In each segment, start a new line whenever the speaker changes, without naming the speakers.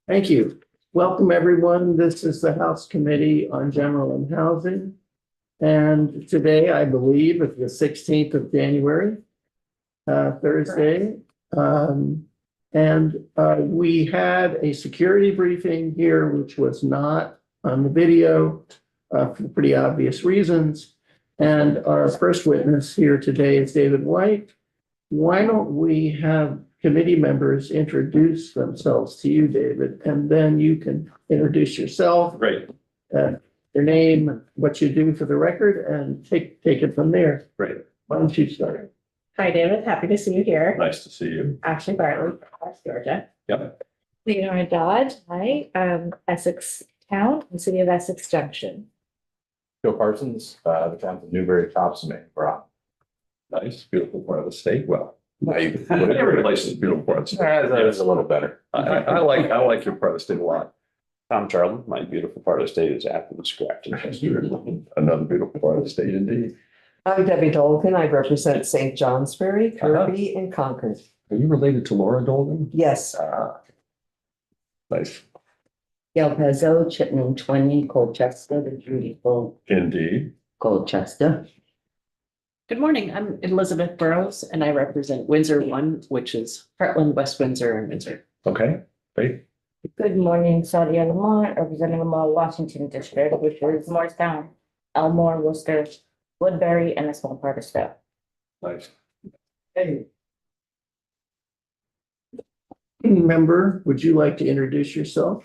Thank you. Welcome, everyone. This is the House Committee on General and Housing. And today, I believe, is the 16th of January, Thursday. We had a security briefing here, which was not on the video for pretty obvious reasons. And our first witness here today is David White. Why don't we have committee members introduce themselves to you, David, and then you can introduce yourself.
Great.
Your name, what you do for the record, and take it from there.
Great.
Why don't you start?
Hi, David. Happy to see you here.
Nice to see you.
Ashley Bartley, West Georgia.
Yep.
Leonora Dodge. Hi, Essex Town, the city of Essex Junction.
Joe Parsons, the towns of Newbury, Thompson, and Brown.
Nice, beautiful part of the state. Well,
I-
every place is a beautiful part of the state.
That is a little better.
I like your part of the state a lot.
Tom Charlton, my beautiful part of the state is Athens, Scranton, Chester.
Another beautiful part of the state indeed.
I'm Debbie Dolgan. I represent St. Johnsbury, Kirby, and Concord.
Are you related to Laura Dolgan?
Yes,
Nice,
Gail Pezzo, Chittenden 20, Colchester, the beautiful
indeed.
Colchester.
Good morning. I'm Elizabeth Burrows and I represent Windsor One, which is Heartland, West Windsor and Windsor.
Okay, great.
Good morning, Sadia Lamont, representing Lamar Washington District, which is Morristown, Elmore, Worcester, Woodbury, and a small part of Stowe.
Nice.
Hey. Member, would you like to introduce yourself?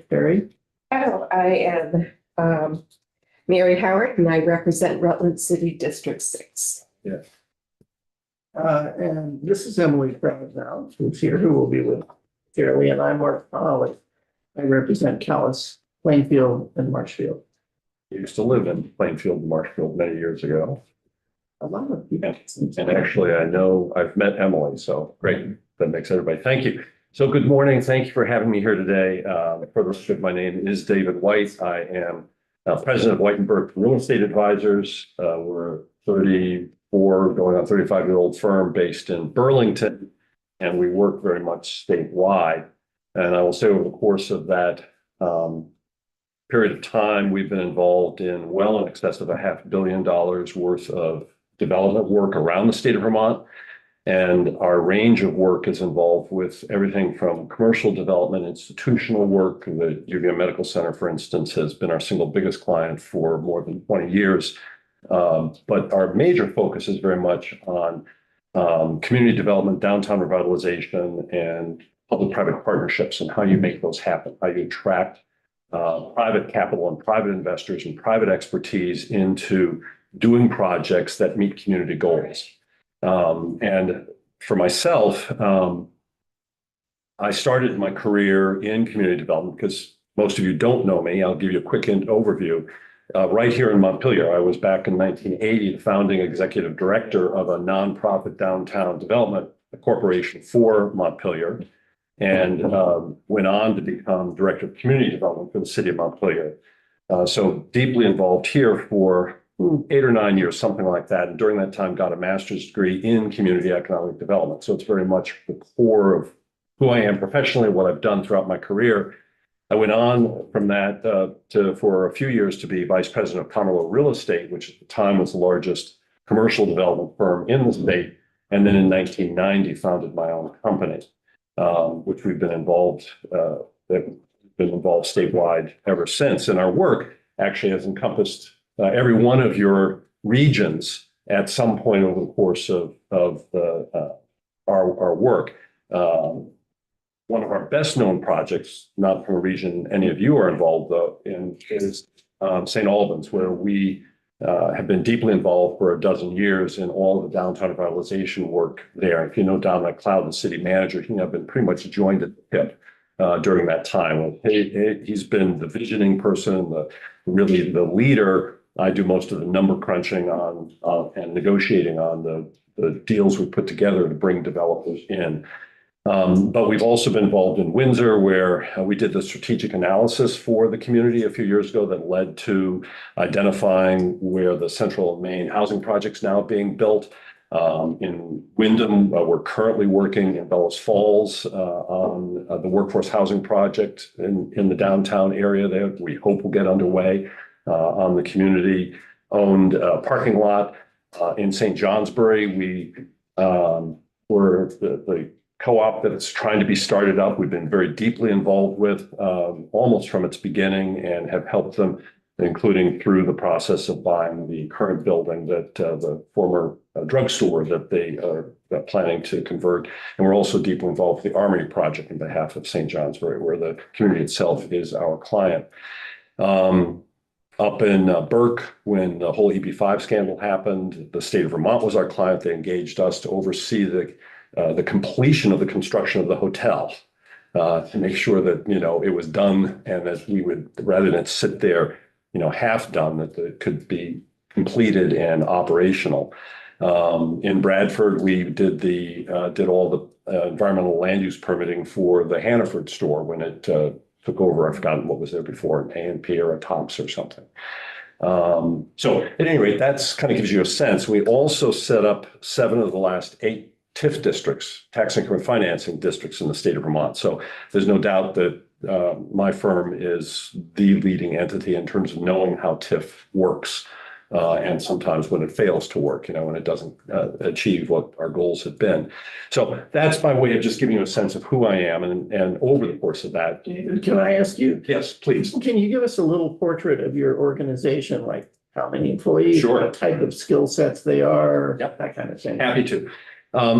Barry?
oh, I am Mary Howard, and I represent Rutland City District 6.
And this is Emily Proudnow, who's here, who will be with Fairley, and I'm Mark Pollock. I represent Callis, Plainfield, and Marshfield.
You used to live in Plainfield, Marshfield many years ago.
A lot of people.
And actually, I know I've met Emily, so great. That makes everybody. Thank you. So good morning. Thank you for having me here today. For the record, my name is David White. I am president of White & Burke Real Estate Advisors. We're a 34 going on 35-year-old firm based in Burlington, and we work very much statewide. And I will say over the course of that period of time, we've been involved in well in excess of $500 million worth of development work around the state of Vermont. And our range of work is involved with everything from commercial development, institutional work. The UVM Medical Center, for instance, has been our single biggest client for more than 20 years. But our major focus is very much on community development, downtown revitalization, and public-private partnerships, and how you make those happen, how you attract private capital and private investors and private expertise into doing projects that meet community goals. And for myself, I started my career in community development because most of you don't know me. I'll give you a quick overview. Right here in Montpelier, I was back in 1980, the founding executive director of a nonprofit downtown development corporation for Montpelier, and went on to become director of community development for the city of Montpelier. So deeply involved here for 8 or 9 years, something like that. And during that time, got a master's degree in community economic development. So it's very much the core of who I am professionally, what I've done throughout my career. I went on from that for a few years to be vice president of Pomerleau Real Estate, which at the time was the largest commercial development firm in the state. And then in 1990, founded my own company, which we've been involved statewide ever since. And our work actually has encompassed every one of your regions at some point over the course of our work. One of our best known projects, not from a region any of you are involved in, is St. Albans, where we have been deeply involved for a dozen years in all of the downtown revitalization work there. If you know Dominic Cloud, the city manager, he have been pretty much joined at the hip during that time. He's been the visioning person, really the leader. I do most of the number crunching on and negotiating on the deals we put together to bring developers in. But we've also been involved in Windsor, where we did the strategic analysis for the community a few years ago that led to identifying where the central and main housing projects now being built. In Wyndham, we're currently working in Bellows Falls on the workforce housing project in the downtown area there. We hope will get underway on the community-owned parking lot. In St. Johnsbury, we're the co-op that is trying to be started up. We've been very deeply involved with almost from its beginning and have helped them, including through the process of buying the current building that the former drugstore that they are planning to convert. And we're also deeply involved with the Armory project on behalf of St. Johnsbury, where the community itself is our client. Up in Burke, when the whole EB5 scandal happened, the state of Vermont was our client. They engaged us to oversee the completion of the construction of the hotel to make sure that, it was done and that we would, rather than sit there, half done, that it could be completed and operational. In Bradford, we did all the environmental land use permitting for the Hannaford store when it took over. I've forgotten what was there before, an A&P or a Tops or something. So at any rate, that's kind of gives you a sense. We also set up 7 of the last 8 TIF districts, tax increment financing districts in the state of Vermont. So there's no doubt that my firm is the leading entity in terms of knowing how TIF works. And sometimes when it fails to work, when it doesn't achieve what our goals have been. So that's my way of just giving you a sense of who I am. And over the course of that.
David, can I ask you?
Yes, please.
Can you give us a little portrait of your organization, like how many employees?
Sure.
What type of skill sets they are?
Yep.
That kind of thing.
Happy to.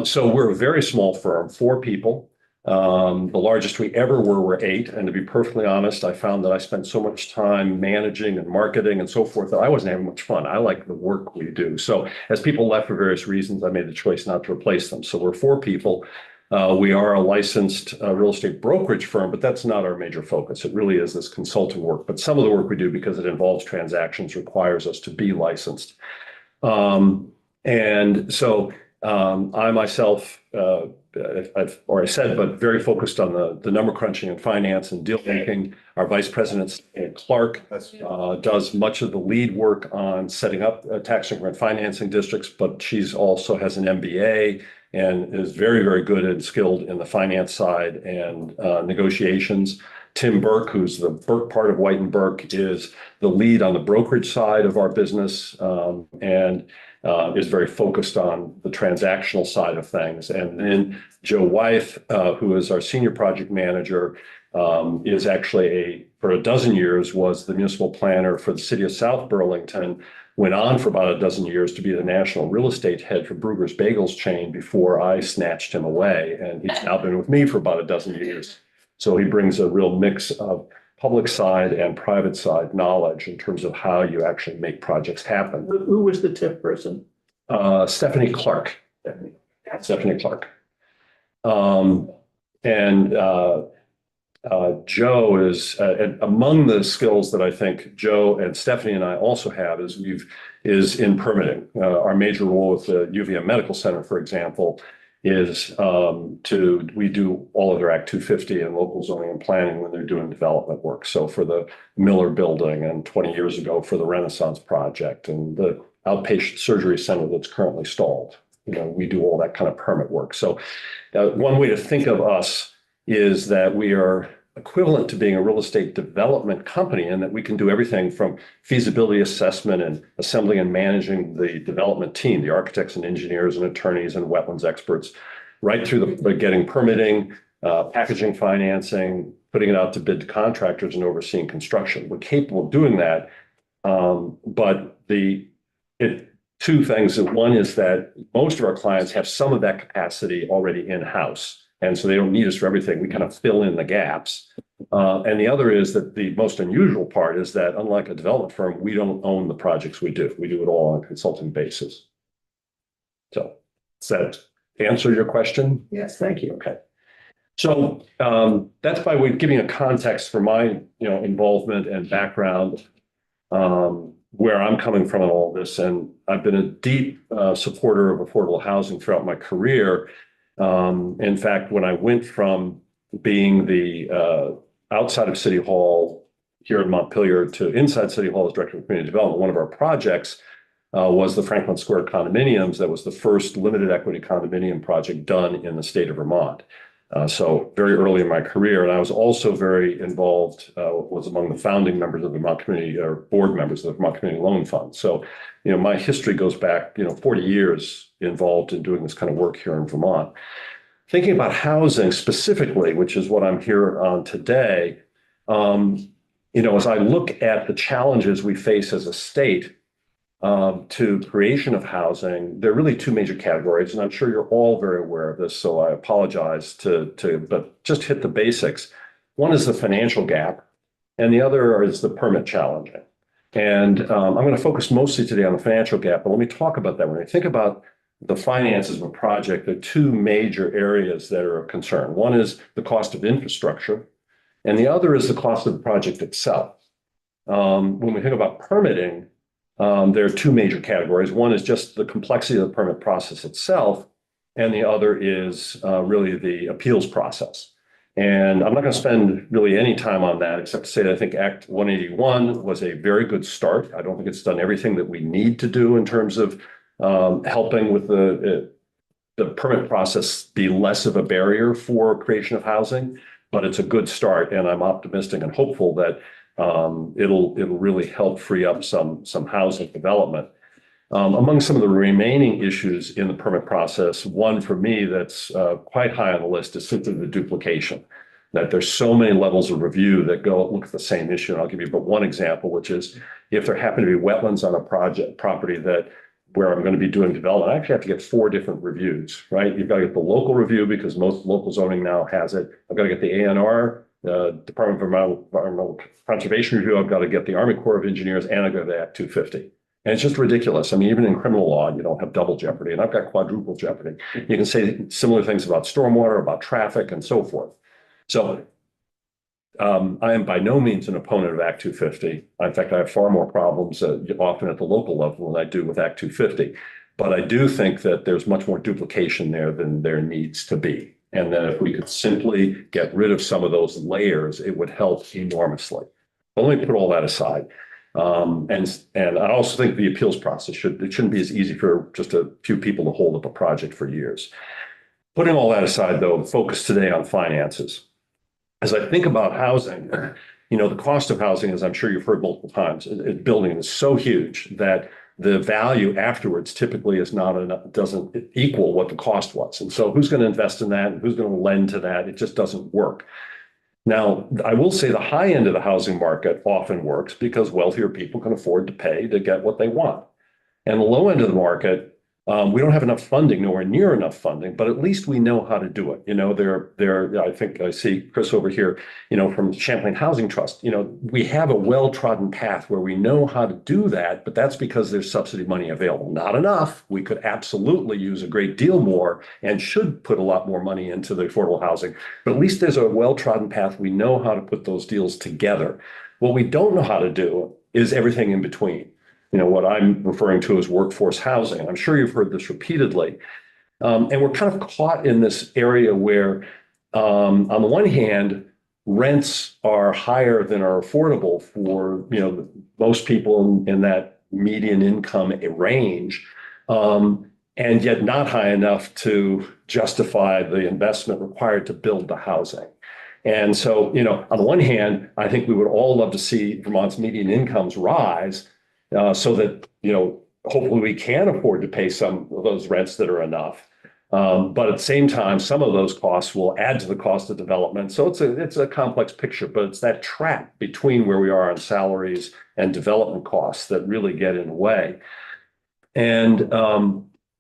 So we're a very small firm, 4 people. The largest we ever were 8. And to be perfectly honest, I found that I spent so much time managing and marketing and so forth that I wasn't having much fun. I like the work we do. So as people left for various reasons, I made the choice not to replace them. So we're 4 people. We are a licensed real estate brokerage firm, but that's not our major focus. It really is this consulting work. But some of the work we do, because it involves transactions, requires us to be licensed. And so I myself, I've already said, but very focused on the number crunching and finance and deal making. Our vice president, Clark, does much of the lead work on setting up tax increment financing districts, but she's also has an MBA and is very, very good and skilled in the finance side and negotiations. Tim Burke, who's the Burke part of White and Burke, is the lead on the brokerage side of our business and is very focused on the transactional side of things. And then Joe Wythe, who is our senior project manager, is actually for a dozen years was the municipal planner for the city of South Burlington, went on for about a dozen years to be the national real estate head for Brugger's Bagels chain before I snatched him away. And he's now been with me for about a dozen years. So he brings a real mix of public side and private side knowledge in terms of how you actually make projects happen.
Who was the TIF person?
Stephanie Clark. Stephanie Clark. Joe is among the skills that I think Joe and Stephanie and I also have is in permitting. Our major role with the UVM Medical Center, for example, is we do all of their Act 250 and local zoning and planning when they're doing development work. So for the Miller Building and 20 years ago for the Renaissance Project and the outpatient surgery center that's currently stalled, we do all that kind of permit work. So one way to think of us is that we are equivalent to being a real estate development company in that we can do everything from feasibility assessment and assembling and managing the development team, the architects and engineers and attorneys and wetlands experts, right through the getting permitting, packaging, financing, putting it out to bid to contractors and overseeing construction. We're capable of doing that. But two things. One is that most of our clients have some of that capacity already in-house. And so they don't need us for everything. We kind of fill in the gaps. And the other is that the most unusual part is that unlike a development firm, we don't own the projects we do. We do it all on a consulting basis. So does that answer your question?
Yes, thank you.
Okay. So that's by way of giving a context for my involvement and background, where I'm coming from in all this. And I've been a deep supporter of affordable housing throughout my career. In fact, when I went from being the outside of City Hall here in Montpelier to inside City Hall as Director of Community Development, one of our projects was the Franklin Square condominiums. That was the first limited equity condominium project done in the state of Vermont. So very early in my career, and I was also very involved, was among the founding members of the Vermont Community, or board members of the Vermont Community Loan Fund. So, my history goes back, 40 years involved in doing this kind of work here in Vermont. Thinking about housing specifically, which is what I'm here on today, as I look at the challenges we face as a state, to creation of housing, there are really two major categories, and I'm sure you're all very aware of this, so I apologize but just hit the basics. One is the financial gap, and the other is the permit challenging. And I'm going to focus mostly today on the financial gap, but let me talk about that. When I think about the finances of a project, there are two major areas that are of concern. One is the cost of infrastructure, and the other is the cost of the project itself. When we think about permitting, there are two major categories. One is just the complexity of the permit process itself, and the other is really the appeals process. And I'm not going to spend really any time on that, except to say that I think Act 181 was a very good start. I don't think it's done everything that we need to do in terms of helping with the permit process be less of a barrier for creation of housing, but it's a good start, and I'm optimistic and hopeful that it'll really help free up some housing development. Among some of the remaining issues in the permit process, one for me that's quite high on the list is simply the duplication. That there's so many levels of review that go look at the same issue. And I'll give you but one example, which is if there happen to be wetlands on a property where I'm going to be doing development, I actually have to get 4 different reviews, right? You've got to get the local review because most local zoning now has it. I've got to get the ANR, the Department of Environmental Conservation Review. I've got to get the Army Corps of Engineers, and I've got the Act 250. And it's just ridiculous. I mean, even in criminal law, you don't have double jeopardy, and I've got quadruple jeopardy. You can say similar things about stormwater, about traffic, and so forth. So I am by no means an opponent of Act 250. In fact, I have far more problems often at the local level than I do with Act 250. But I do think that there's much more duplication there than there needs to be. And that if we could simply get rid of some of those layers, it would help enormously. But let me put all that aside. And I also think the appeals process shouldn't be as easy for just a few people to hold up a project for years. Putting all that aside, though, focus today on finances. As I think about housing, the cost of housing, as I'm sure you've heard multiple times, building is so huge that the value afterwards typically is not enough, doesn't equal what the cost was. And so who's going to invest in that? And who's going to lend to that? It just doesn't work. Now, I will say the high end of the housing market often works because wealthier people can afford to pay to get what they want. And the low end of the market, we don't have enough funding, nowhere near enough funding, but at least we know how to do it. I think I see Chris over here, from Champlain Housing Trust, we have a well-trodden path where we know how to do that, but that's because there's subsidy money available. Not enough. We could absolutely use a great deal more and should put a lot more money into the affordable housing, but at least there's a well-trodden path. We know how to put those deals together. What we don't know how to do is everything in between. What I'm referring to as workforce housing. I'm sure you've heard this repeatedly. And we're kind of caught in this area where, on the one hand, rents are higher than are affordable for, most people in that median income range, and yet not high enough to justify the investment required to build the housing. And so, on the one hand, I think we would all love to see Vermont's median incomes rise, so that, hopefully we can afford to pay some of those rents that are enough. But at the same time, some of those costs will add to the cost of development. So it's a complex picture, but it's that trap between where we are on salaries and development costs that really get in the way. And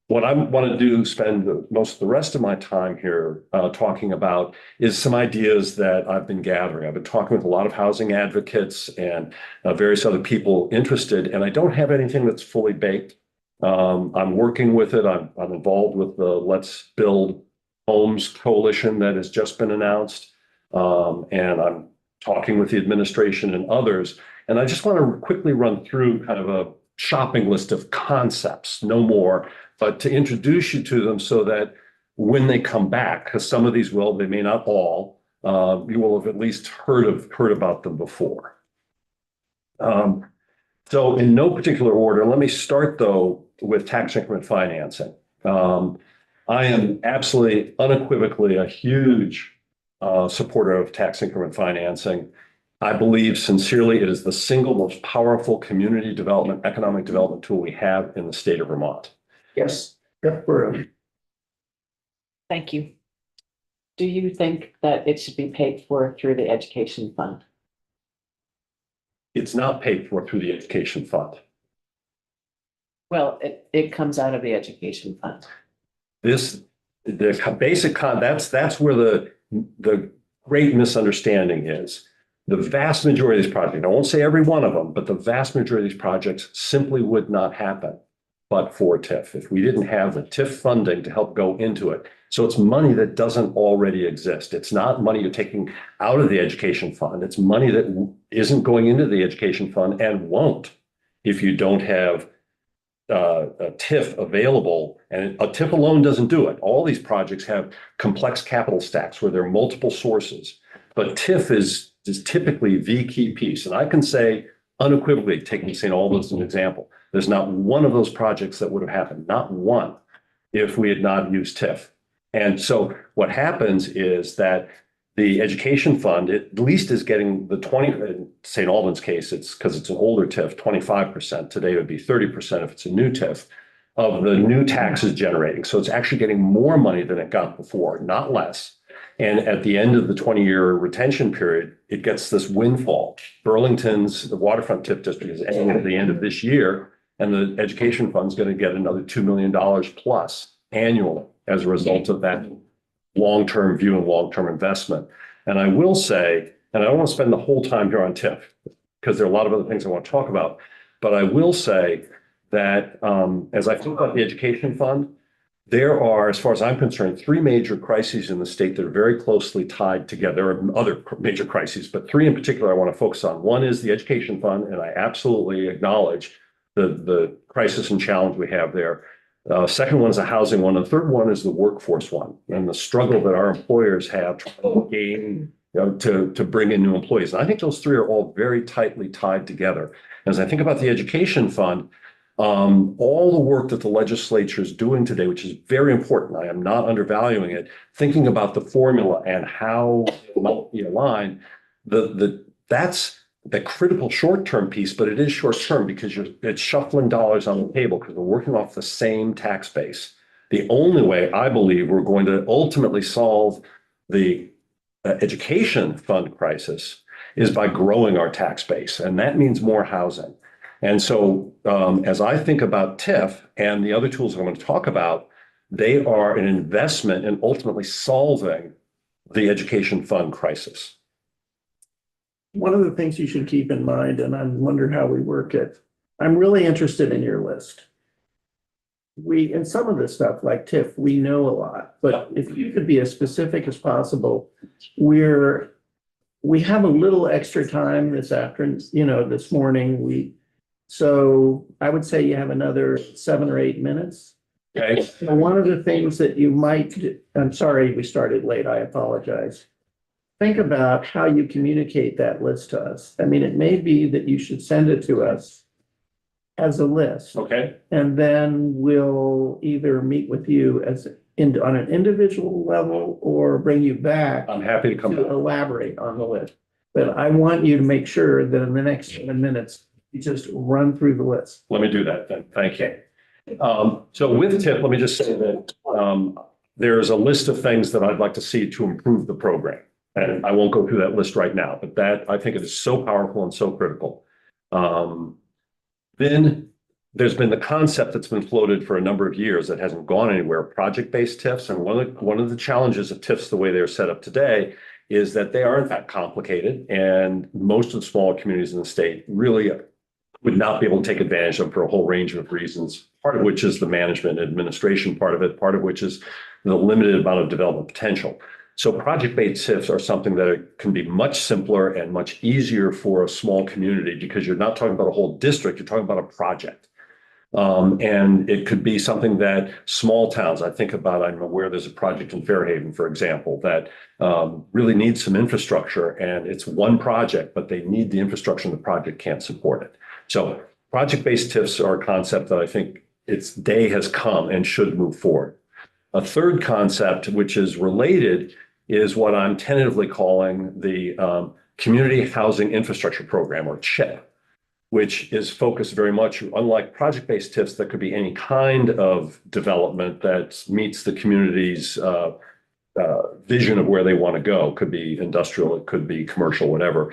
what I want to do, spend most of the rest of my time here talking about is some ideas that I've been gathering. I've been talking with a lot of housing advocates and various other people interested, and I don't have anything that's fully baked. I'm working with it. I'm involved with the Let's Build Homes Coalition that has just been announced, and I'm talking with the administration and others. And I just want to quickly run through kind of a shopping list of concepts, no more, but to introduce you to them so that when they come back, because some of these they may not all, you will have at least heard about them before. So in no particular order, let me start though with tax increment financing. I am absolutely unequivocally a huge supporter of tax increment financing. I believe sincerely it is the single most powerful community development, economic development tool we have in the state of Vermont.
Yes. Yep, we're,
Thank you. Do you think that it should be paid for through the education fund?
It's not paid for through the education fund.
Well, it comes out of the education fund.
That's where the great misunderstanding is. The vast majority of these projects, I won't say every one of them, but the vast majority of these projects simply would not happen but for TIF. If we didn't have the TIF funding to help go into it. So it's money that doesn't already exist. It's not money you're taking out of the education fund. It's money that isn't going into the education fund and won't if you don't have a TIF available. And a TIF alone doesn't do it. All these projects have complex capital stacks where there are multiple sources. But TIF is typically the key piece. And I can say unequivocally, taking St. Albans as an example, there's not one of those projects that would have happened, not one, if we had not used TIF. And so what happens is that the education fund at least is getting the 20, in St. Albans case, it's because it's an older TIF, 25%. Today it would be 30% if it's a new TIF of the new taxes generating. So it's actually getting more money than it got before, not less. And at the end of the 20-year retention period, it gets this windfall. Burlington's, the waterfront TIF district is ending at the end of this year, and the education fund's going to get another $2 million plus annually as a result of that long-term view and long-term investment. And I will say, and I don't want to spend the whole time here on TIF because there are a lot of other things I want to talk about, but I will say that as I think about the education fund, there are, as far as I'm concerned, three major crises in the state that are very closely tied together. There are other major crises, but three in particular I want to focus on. One is the education fund, and I absolutely acknowledge the crisis and challenge we have there. Second one is the housing one. The third one is the workforce one, and the struggle that our employers have trying to gain, to bring in new employees. And I think those three are all very tightly tied together. As I think about the education fund, all the work that the legislature is doing today, which is very important, I am not undervaluing it, thinking about the formula and how it might be aligned, that's the critical short-term piece, but it is short-term because it's shuffling dollars on the table because we're working off the same tax base. The only way I believe we're going to ultimately solve the education fund crisis is by growing our tax base, and that means more housing. And so as I think about TIF and the other tools I'm going to talk about, they are an investment in ultimately solving the education fund crisis.
one of the things you should keep in mind, and I wonder how we work it, I'm really interested in your list. In some of this stuff like TIF, we know a lot, but if you could be as specific as possible, we have a little extra time this afternoon, this morning, so I would say you have another 7 or 8 minutes.
Okay.
So one of the things that you might, I'm sorry we started late, I apologize. Think about how you communicate that list to us. I mean, it may be that you should send it to us as a list.
Okay.
And then we'll either meet with you on an individual level or bring you back
I'm happy to come
to
back.
elaborate on the list. But I want you to make sure that in the next 7 minutes, you just run through the list.
Let me do that then. Thank you. So with TIF, let me just say that there's a list of things that I'd like to see to improve the program. And I won't go through that list right now, but I think it is so powerful and so critical. Then there's been the concept that's been floated for a number of years that hasn't gone anywhere, project-based TIFs. And one of the challenges of TIFs, the way they're set up today, is that they are in fact complicated. And most of the smaller communities in the state really would not be able to take advantage of them for a whole range of reasons, part of which is the management and administration part of it, part of which is the limited amount of development potential. So project-based TIFs are something that can be much simpler and much easier for a small community because you're not talking about a whole district, you're talking about a project. And it could be something that small towns, I'm aware there's a project in Fairhaven, for example, that really needs some infrastructure, and it's one project, but they need the infrastructure and the project can't support it. So project-based TIFs are a concept that I think its day has come and should move forward. A third concept, which is related, is what I'm tentatively calling the Community Housing Infrastructure Program, or CHIP, which is focused very much, unlike project-based TIFs, that could be any kind of development that meets the community's vision of where they want to go. It could be industrial, it could be commercial, whatever.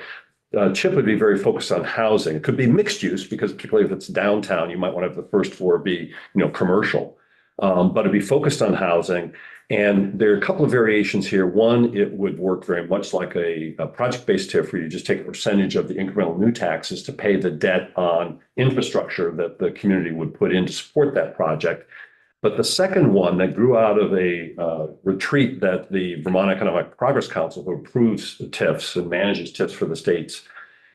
CHIP would be very focused on housing. It could be mixed use, because particularly if it's downtown, you might want to have the first floor be, commercial. But it'd be focused on housing. And there are a couple of variations here. One, it would work very much like a project-based TIF, where you just take a percentage of the incremental new taxes to pay the debt on infrastructure that the community would put in to support that project. But the second one that grew out of a retreat that the Vermont Economic Progress Council, who approves TIFs and manages TIFs for the states,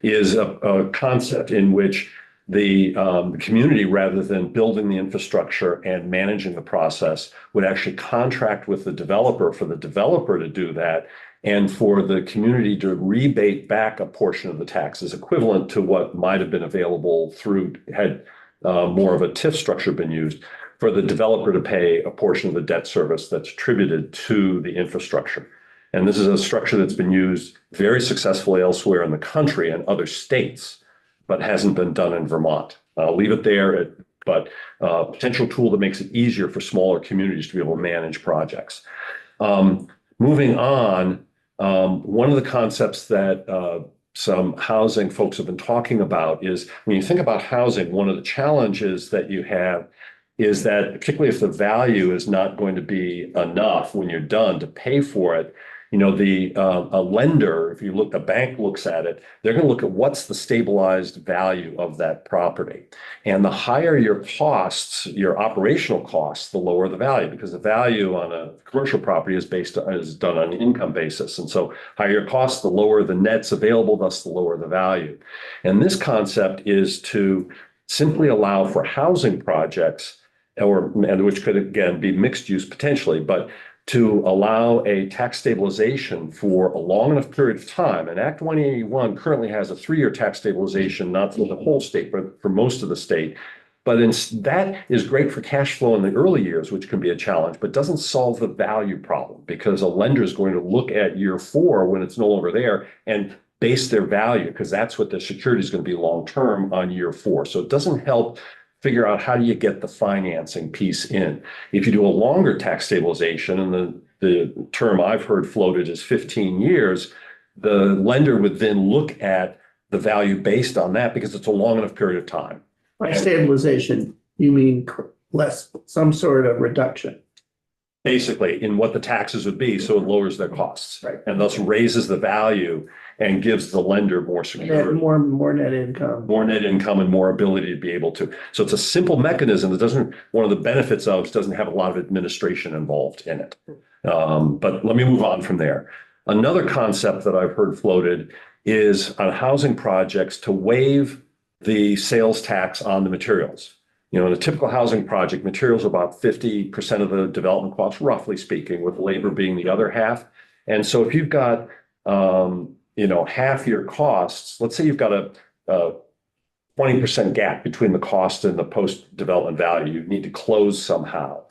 is a concept in which the community, rather than building the infrastructure and managing the process, would actually contract with the developer for the developer to do that, and for the community to rebate back a portion of the taxes equivalent to what might have been available through, had more of a TIF structure been used, for the developer to pay a portion of the debt service that's attributed to the infrastructure. And this is a structure that's been used very successfully elsewhere in the country and other states, but hasn't been done in Vermont. I'll leave it there, but a potential tool that makes it easier for smaller communities to be able to manage projects. Moving on, one of the concepts that some housing folks have been talking about is, when you think about housing, one of the challenges that you have is that, particularly if the value is not going to be enough when you're done to pay for it, a lender, if you look, the bank looks at it, they're going to look at what's the stabilized value of that property. And the higher your costs, your operational costs, the lower the value, because the value on a commercial property is done on an income basis. And so higher your costs, the lower the nets available, thus the lower the value. And this concept is to simply allow for housing projects, and which could again be mixed use potentially, but to allow a tax stabilization for a long enough period of time. And Act 181 currently has a 3-year tax stabilization, not for the whole state, but for most of the state. But that is great for cash flow in the early years, which can be a challenge, but doesn't solve the value problem, because a lender is going to look at year 4 when it's no longer there and base their value, because that's what the security is going to be long-term on year 4. So it doesn't help figure out how do you get the financing piece in. If you do a longer tax stabilization, and the term I've heard floated is 15 years, the lender would then look at the value based on that, because it's a long enough period of time.
By stabilization, you mean some sort of reduction?
Basically, in what the taxes would be, so it lowers their costs.
Right.
And thus raises the value and gives the lender more security.
More net income.
More net income and more ability to be able to. So it's a simple mechanism that one of the benefits of doesn't have a lot of administration involved in it. But let me move on from there. Another concept that I've heard floated is on housing projects to waive the sales tax on the materials. In a typical housing project, materials are about 50% of the development cost, roughly speaking, with labor being the other half. And so if you've got, half your costs, let's say you've got a 20% gap between the cost and the post-development value, you need to close somehow.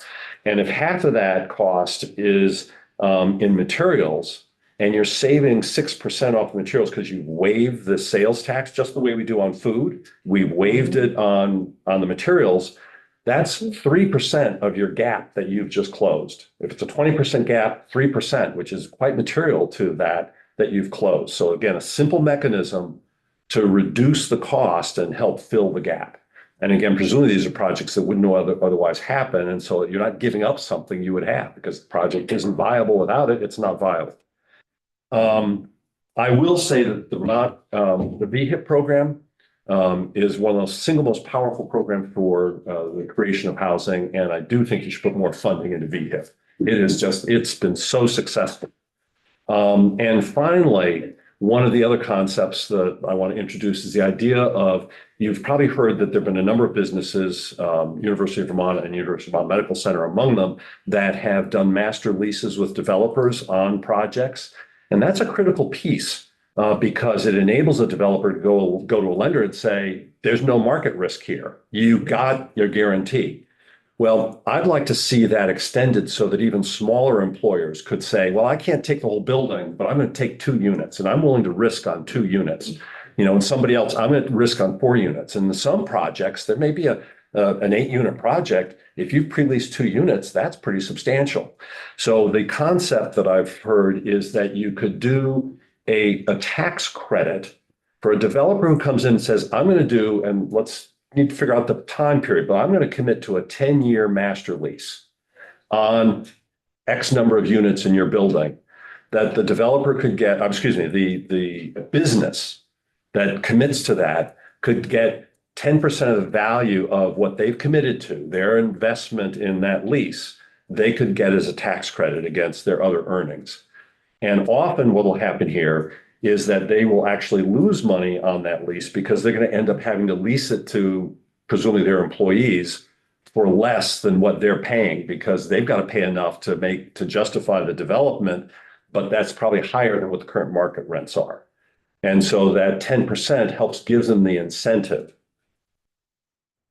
And if half of that cost is in materials, and you're saving 6% off the materials because you've waived the sales tax, just the way we do on food, we've waived it on the materials, that's 3% of your gap that you've just closed. If it's a 20% gap, 3%, which is quite material to that you've closed. So again, a simple mechanism to reduce the cost and help fill the gap. And again, presumably these are projects that wouldn't otherwise happen. And so you're not giving up something you would have, because the project isn't viable without it. It's not viable. I will say that the VHIP program is one of the single most powerful programs for the creation of housing. And I do think you should put more funding into VHIP. It's been so successful. And finally, one of the other concepts that I want to introduce is the idea of, you've probably heard that there have been a number of businesses, University of Vermont and University of Vermont Medical Center among them, that have done master leases with developers on projects. And that's a critical piece because it enables a developer to go to a lender and say, there's no market risk here. You got your guarantee. Well, I'd like to see that extended so that even smaller employers could say, well, I can't take the whole building, but I'm going to take 2 units and I'm willing to risk on 2 units. And somebody else, I'm going to risk on 4 units. And in some projects, there may be an 8-unit project. If you've pre-leased 2 units, that's pretty substantial. So the concept that I've heard is that you could do a tax credit for a developer who comes in and says, I'm going to do, and need to figure out the time period, but I'm going to commit to a 10-year master lease on X number of units in your building that the developer could get, the business that commits to that could get 10% of the value of what they've committed to, their investment in that lease, they could get as a tax credit against their other earnings. And often what will happen here is that they will actually lose money on that lease because they're going to end up having to lease it to presumably their employees for less than what they're paying because they've got to pay enough to justify the development, but that's probably higher than what the current market rents are. And so that 10% gives them the incentive.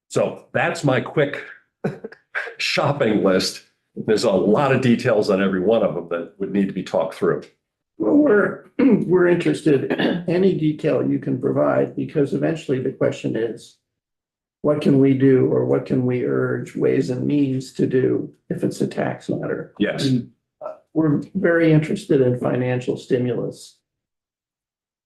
So that's my quick shopping list. There's a lot of details on every one of them that would need to be talked through.
Well, we're interested in any detail you can provide because eventually the question is, what can we do or what can we urge ways and means to do if it's a tax matter?
Yes.
And, we're very interested in financial stimulus.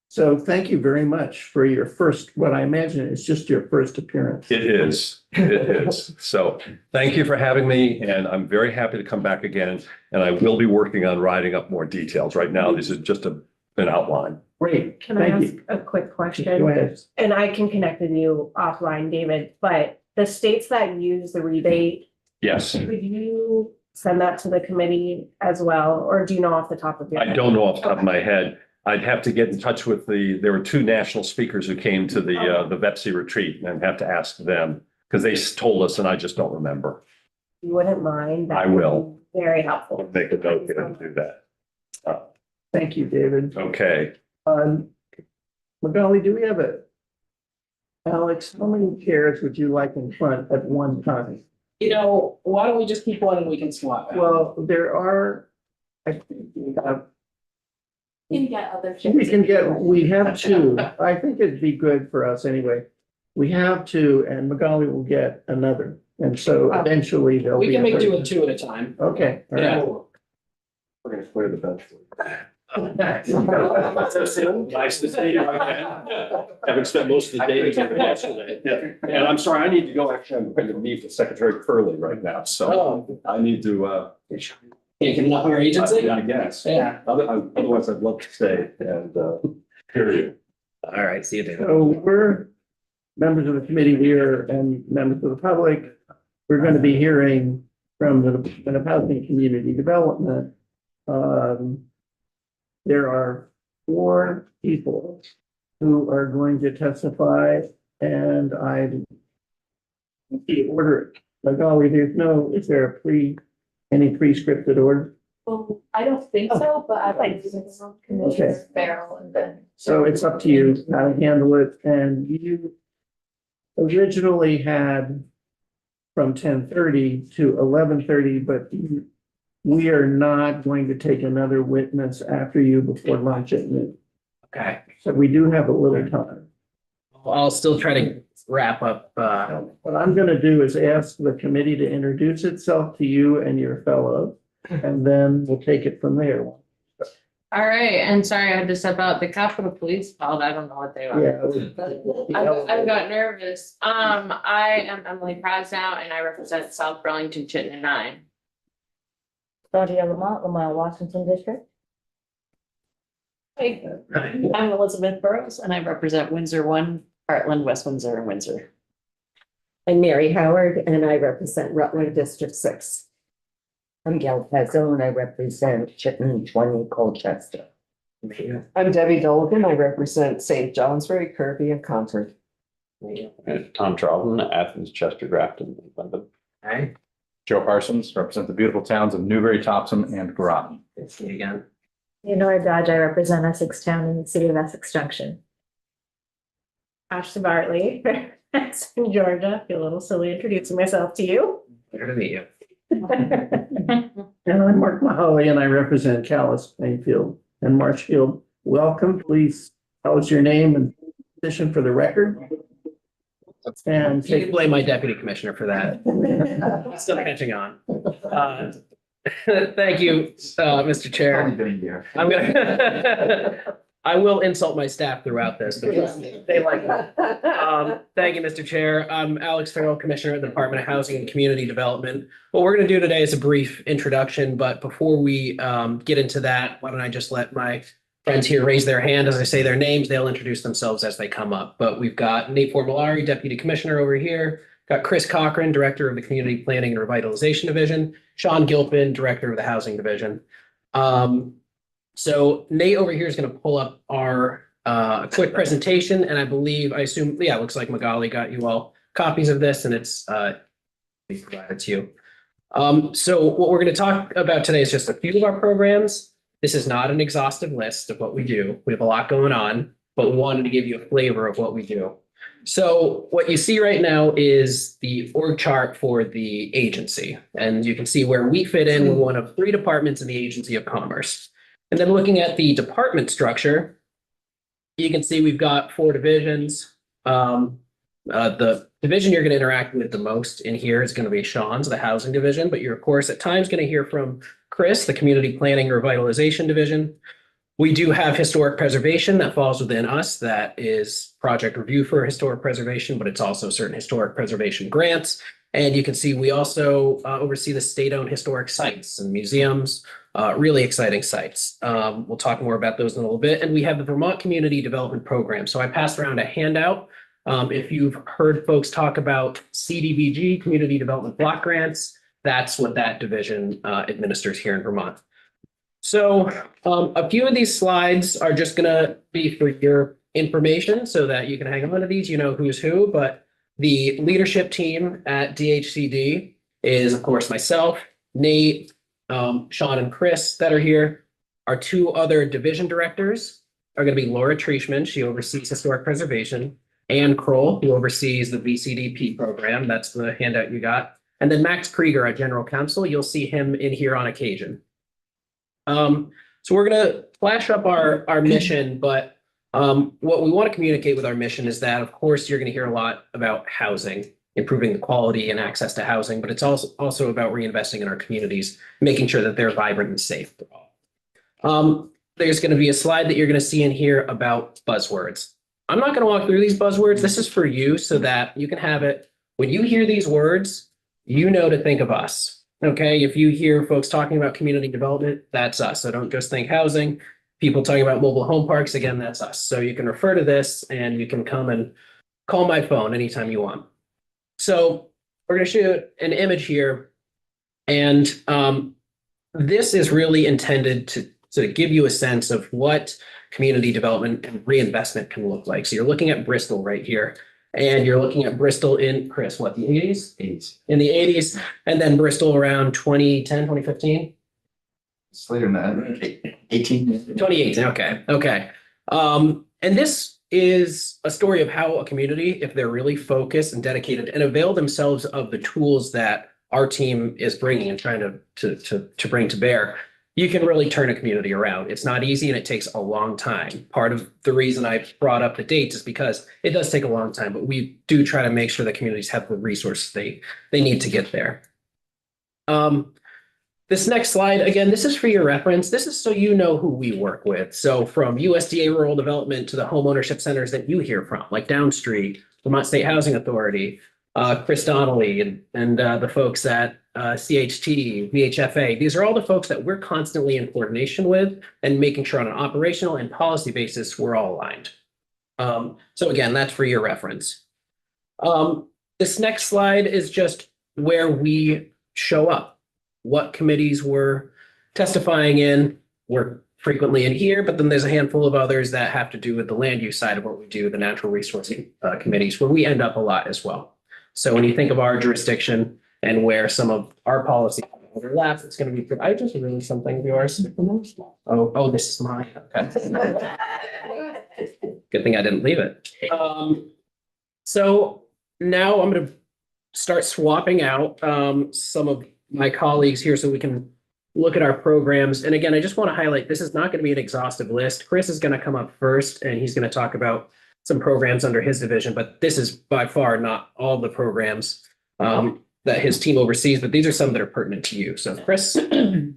So thank you very much for your first, what I imagine is just your first appearance.
It is. It is. So thank you for having me, and I'm very happy to come back again. And I will be working on writing up more details. Right now, this is just an outline.
Great.
Can I
Thank
ask
you.
a quick question?
Go ahead.
And I can connect with you offline, David, but the states that use the rebate,
Yes.
could you send that to the committee as well? Or do you know off the top of your
I
head?
don't know off the top of my head. I'd have to get in touch with there were 2 national speakers who came to the VEPSI retreat, and I'd have to ask them because they told us and I just don't remember.
You wouldn't mind?
I
That would
will.
be Very helpful.
Make a note to do that.
Thank you, David.
Okay.
Magali, do we have Alex, how many chairs would you like in front at one time?
Why don't we just keep one and we can swap?
Well, there are, I think we have,
You can get other.
we have 2. I think it'd be good for us anyway. We have 2 and Magali will get another. And so eventually there'll be.
We can make do
a
with 2 at a time.
Okay. all right.
Yeah.
We're going to clear the bench.
Nice to see you again. Haven't spent most of the day together yesterday.
Yeah. And I'm sorry, I need to go. Actually, I'm going to meet with Secretary Curley right now. So I need to.
Can't get enough of your agency?
I guess.
Yeah.
Otherwise, I'd love to stay and hear you.
All right, see you, David.
So we're members of the committee here and members of the public. We're going to be hearing from the Department of Housing and Community Development. There are 4 people who are going to testify, and order. Magali, is there any pre-scripted order?
Well, I don't think so, but I'd like to Commissioner Farrell and then.
So it's up to you how to handle it, and you originally had from 10:30 to 11:30, but we are not going to take another witness after you before lunch at noon.
Okay,
So we do have a little time.
I'll still try to wrap up.
What I'm gonna do is ask the committee to introduce itself to you and your fellow, and then we'll take it from there.
All right, and sorry, I had to step out. The Capitol Police called. I don't know what they want. I got nervous. I am Emily Krasnow and I represent South Burlington, Chittenden 9.
Claudia Lamont, Lamont, Washington District.
Hey, I'm Elizabeth Burrows and I represent Windsor 1, Heartland, West Windsor, and Windsor.
I'm Mary Howard and I represent Rutland District 6.
I'm Gail Pezzo and I represent Chittenden 20 Colchester.
I'm Debbie Dolgan. I represent St. Johnsbury, Kirby, and Concord.
And Tom Charlton, Athens, Chester, Grafton, and London.
Okay,
Joe Parsons, represent the beautiful towns of Newbury, Topsom, and Groton.
good to see you again.
Leonora Dodge, I represent Essex Town and the city of Essex Junction.
Ashley Bartley, in Georgia. Feel a little silly introducing myself to you.
Good to meet you.
And I'm Mark Mahaly, and I represent Callis, Plainfield, and Marshfield. Welcome. Please tell us your name and position for the record. And
You can blame my deputy commissioner for that. I'm still catching on. Thank you, Mr. Chair. I'm gonna, I will insult my staff throughout this because they like that. Thank you, Mr. Chair. I'm Alex Farrell, Commissioner at the Department of Housing and Community Development. What we're gonna do today is a brief introduction, but before we get into that, why don't I just let my friends here raise their hand as I say their names. They'll introduce themselves as they come up. But we've got Nate Formulari, Deputy Commissioner over here. Got Chris Cochran, Director of the Community Planning and Revitalization Division. Sean Gilpin, Director of the Housing Division. So Nate over here is going to pull up our quick presentation, and I assume, yeah, it looks like Magali got you all copies of this, and it's provided to you. So what we're going to talk about today is just a few of our programs. This is not an exhaustive list of what we do. We have a lot going on, but we wanted to give you a flavor of what we do. So what you see right now is the org chart for the agency, and you can see where we fit in. We're one of 3 departments in the Agency of Commerce. And then looking at the department structure, you can see we've got 4 divisions. The division you're going to interact with the most in here is going to be Sean's, the Housing Division, but you're of course at times going to hear from Chris, the Community Planning and Revitalization Division. We do have historic preservation that falls within us. That is project review for historic preservation, but it's also certain historic preservation grants. And you can see we also oversee the state-owned historic sites and museums, really exciting sites. We'll talk more about those in a little bit. And we have the Vermont Community Development Program. So I passed around a handout. If you've heard folks talk about CDBG, Community Development Block Grants, that's what that division administers here in Vermont. So a few of these slides are just going to be for your information so that you can hang on to these, you know who's who, but the leadership team at DHCD is, of course, myself, Nate, Sean and Chris that are here. Our 2 other division directors are going to be Laura Treishman. She oversees historic preservation. Ann Kroll, who oversees the VCDP program. That's the handout you got. And then Max Krieger, our general counsel. You'll see him in here on occasion. So we're going to flash up our mission, but what we want to communicate with our mission is that, of course, you're going to hear a lot about housing, improving the quality and access to housing, but it's also about reinvesting in our communities, making sure that they're vibrant and safe for all. There's going to be a slide that you're going to see in here about buzzwords. I'm not going to walk through these buzzwords. This is for you so that you can have it. When you hear these words, you know to think of us. Okay, if you hear folks talking about community development, that's us. So don't just think housing. People talking about mobile home parks, again, that's us. So you can refer to this and you can come and call my phone anytime you want. So we're going to show an image here. And this is really intended to give you a sense of what community development and reinvestment can look like. So you're looking at Bristol right here. And you're looking at Bristol in, Chris, what, the 80s? 80s. In the 80s, and then Bristol around 2010, 2015?
It's later than that, 18.
2018, okay. And this is a story of how a community, if they're really focused and dedicated and avail themselves of the tools that our team is bringing and trying to bring to bear, you can really turn a community around. It's not easy and it takes a long time. Part of the reason I brought up the dates is because it does take a long time, but we do try to make sure that communities have the resources they need to get there. This next slide, again, this is for your reference. This is so you know who we work with. So from USDA Rural Development to the home ownership centers that you hear from, like Downstreet, Vermont State Housing Authority, Chris Donnelly, and the folks at CHT, VHFA. These are all the folks that we're constantly in coordination with and making sure on an operational and policy basis, we're all aligned. So again, that's for your reference. This next slide is just where we show up. What committees we're testifying in. We're frequently in here, but then there's a handful of others that have to do with the land use side of what we do, the natural resource committees, where we end up a lot as well. So when you think of our jurisdiction and where some of our policy on the left, it's gonna be, I just released something of yours. This is mine. Okay. Good thing I didn't leave it. So now I'm gonna start swapping out some of my colleagues here so we can look at our programs. And again, I just want to highlight, this is not going to be an exhaustive list. Chris is going to come up first and he's going to talk about some programs under his division, but this is by far not all the programs that his team oversees, but these are some that are pertinent to you. So Chris.
Good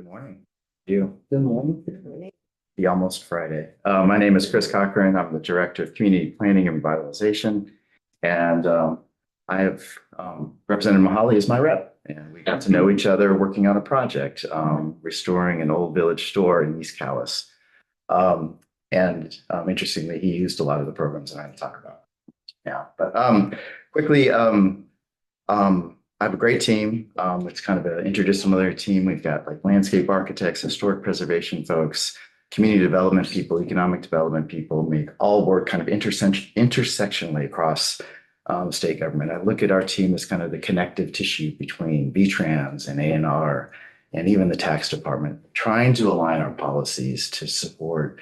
morning. You.
Good morning.
Be almost Friday. My name is Chris Cochran. I'm the Director of Community Planning and Revitalization. And I have represented Mahali as my rep. And we got to know each other working on a project, restoring an old village store in East Calais. Interestingly, he used a lot of the programs that I'm going to talk about now. But quickly, I have a great team. It's kind of an interdisciplinary team. We've got like landscape architects, historic preservation folks, community development people, economic development people, make all work kind of intersectionally across state government. I look at our team as kind of the connective tissue between VTrans and A&R and even the tax department, trying to align our policies to support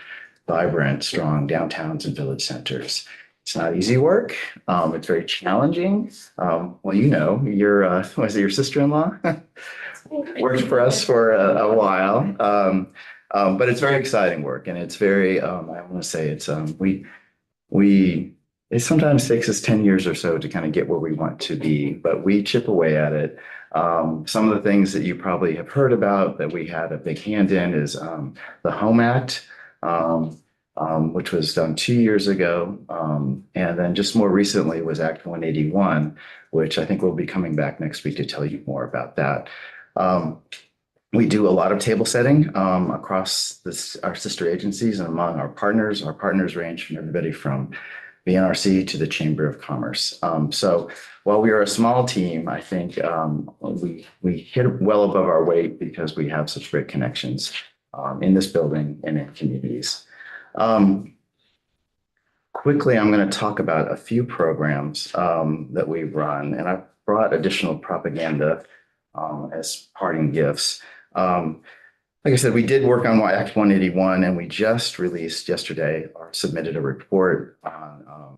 vibrant, strong downtowns and village centers. It's not easy work. It's very challenging. Well, you know, was it your sister-in-law? Worked for us for a while. But it's very exciting work, and it's very, I want to say it's, it sometimes takes us 10 years or so to kind of get where we want to be, but we chip away at it. Some of the things that you probably have heard about that we had a big hand in is the Home Act, which was done 2 years ago. And then just more recently was Act 181, which I think we'll be coming back next week to tell you more about that. We do a lot of table setting across our sister agencies and among our partners. Our partners range from everybody from the NRC to the Chamber of Commerce. So while we are a small team, I think we hit well above our weight because we have such great connections in this building and in communities. Quickly, I'm going to talk about a few programs that we run, and I've brought additional propaganda as parting gifts. Like I said, we did work on Act 181, and we just released yesterday or submitted a report on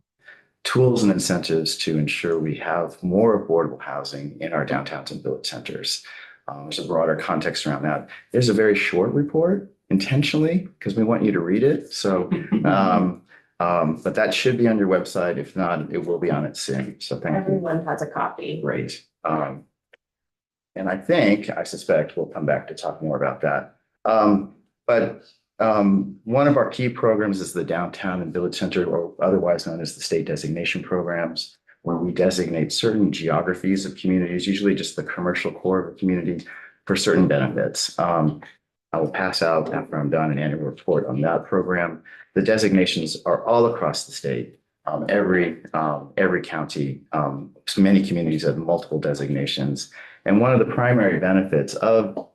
tools and incentives to ensure we have more affordable housing in our downtowns and village centers. There's a broader context around that. There's a very short report intentionally because we want you to read it. So, but that should be on your website. If not, it will be on it soon. So thank you.
Everyone has a copy.
Great. And I suspect we'll come back to talk more about that. But one of our key programs is the Downtown and Village Center, or otherwise known as the state designation programs, where we designate certain geographies of communities, usually just the commercial core of a community, for certain benefits. I will pass out after I'm done an annual report on that program. The designations are all across the state. Every county, many communities have multiple designations. And one of the primary benefits of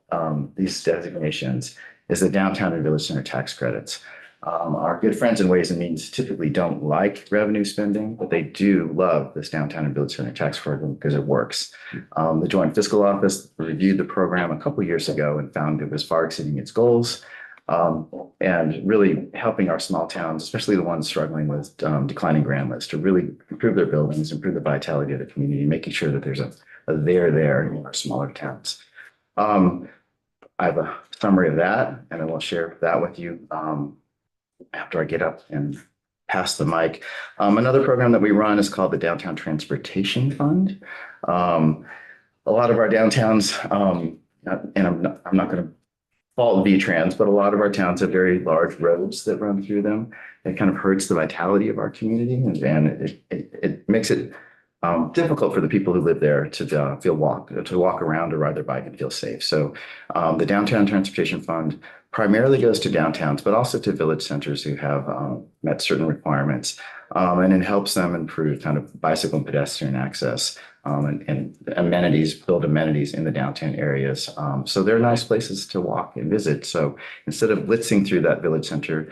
these designations is the downtown and village center tax credits. Our good friends in Ways and Means typically don't like revenue spending, but they do love this downtown and village center tax program because it works. The Joint Fiscal Office reviewed the program a couple of years ago and found it was far exceeding its goals. And really helping our small towns, especially the ones struggling with declining grand lists, to really improve their buildings, improve the vitality of the community, making sure that there's a there in our smaller towns. I have a summary of that, and I will share that with you after I get up and pass the mic. Another program that we run is called the Downtown Transportation Fund. A lot of our downtowns, and I'm not going to fault VTrans, but a lot of our towns have very large roads that run through them. It kind of hurts the vitality of our community, and it makes it difficult for the people who live there to walk around or ride their bike and feel safe. So the Downtown Transportation Fund primarily goes to downtowns, but also to village centers who have met certain requirements, and it helps them improve kind of bicycle and pedestrian access and amenities, build amenities in the downtown areas. So they're nice places to walk and visit. So instead of blitzing through that village center,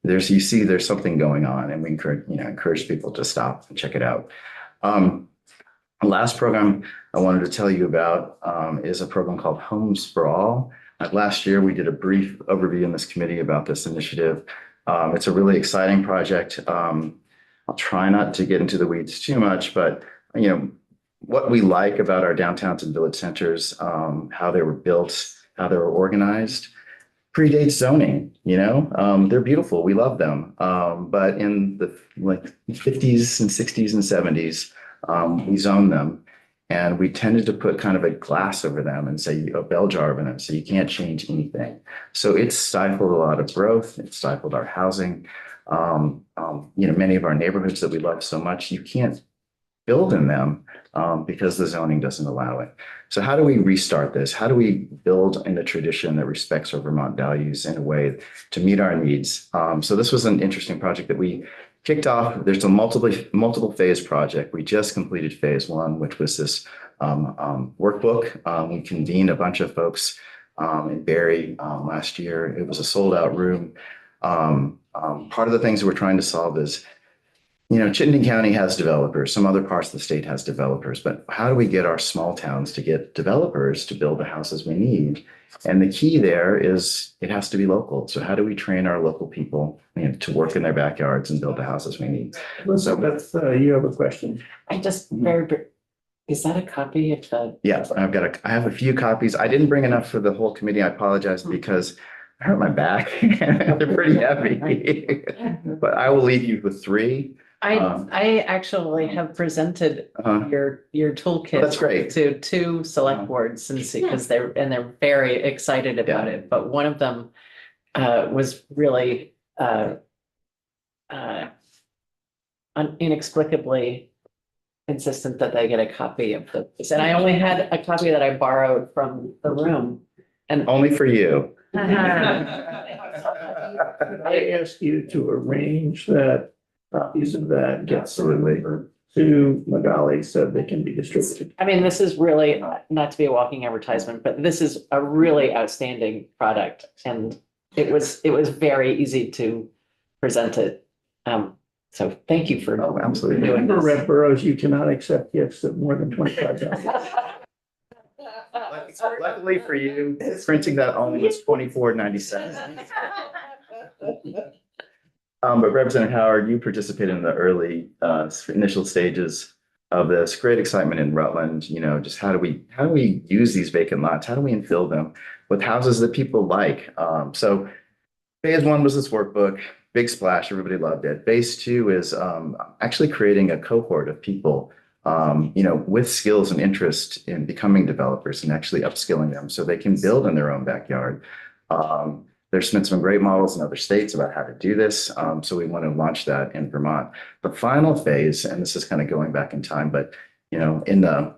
there's something going on, and we encourage people to stop and check it out. Last program I wanted to tell you about is a program called Homes for All. Last year, we did a brief overview in this committee about this initiative. It's a really exciting project. I'll try not to get into the weeds too much, but what we like about our downtowns and village centers, how they were built, how they were organized, predates zoning. They're beautiful. We love them. But in the 50s and 60s and 70s, we zoned them, and we tended to put kind of a glass over them and say a bell jar over them, so you can't change anything. So it stifled a lot of growth. It stifled our housing. Many of our neighborhoods that we love so much, you can't build in them because the zoning doesn't allow it. So how do we restart this? How do we build in a tradition that respects our Vermont values in a way to meet our needs? So this was an interesting project that we kicked off. There's a multiple phase project. We just completed phase one, which was this workbook. We convened a bunch of folks in Barrie last year. It was a sold out room. Part of the things that we're trying to solve is, Chittenden County has developers, some other parts of the state has developers, but how do we get our small towns to get developers to build the houses we need? And the key there is it has to be local. So how do we train our local people to work in their backyards and build the houses we need?
Elizabeth, you have a question.
Is that a copy of the?
Yeah, I have a few copies. I didn't bring enough for the whole committee. I apologize because I hurt my back. They're pretty heavy. But I will leave you with 3.
I actually have presented your toolkit.
That's great.
To 2 select boards and see, because they're very excited about it. But one of them was really inexplicably insistent that they get a copy of this. And I only had a copy that I borrowed from the room. And
only for you.
I asked you to arrange that copies of that gets delivered to Magali so they can be distributed.
I mean, this is really not to be a walking advertisement, but this is a really outstanding product, and it was very easy to present it. So thank you for
absolutely
doing
For
this.
Red Boroughs, you cannot accept gifts of more than $25.
Luckily for you, printing that only was $24.97. But Representative Howard, you participated in the early initial stages of this. Great excitement in Rutland. Just how do we use these vacant lots? How do we infill them with houses that people like? So phase 1 was this workbook, big splash. Everybody loved it. Phase 2 is actually creating a cohort of people with skills and interest in becoming developers and actually upskilling them so they can build in there's been some great models in other states about how to do this. So we want to launch that in Vermont. The final phase, and this is kind of going back in time, but in the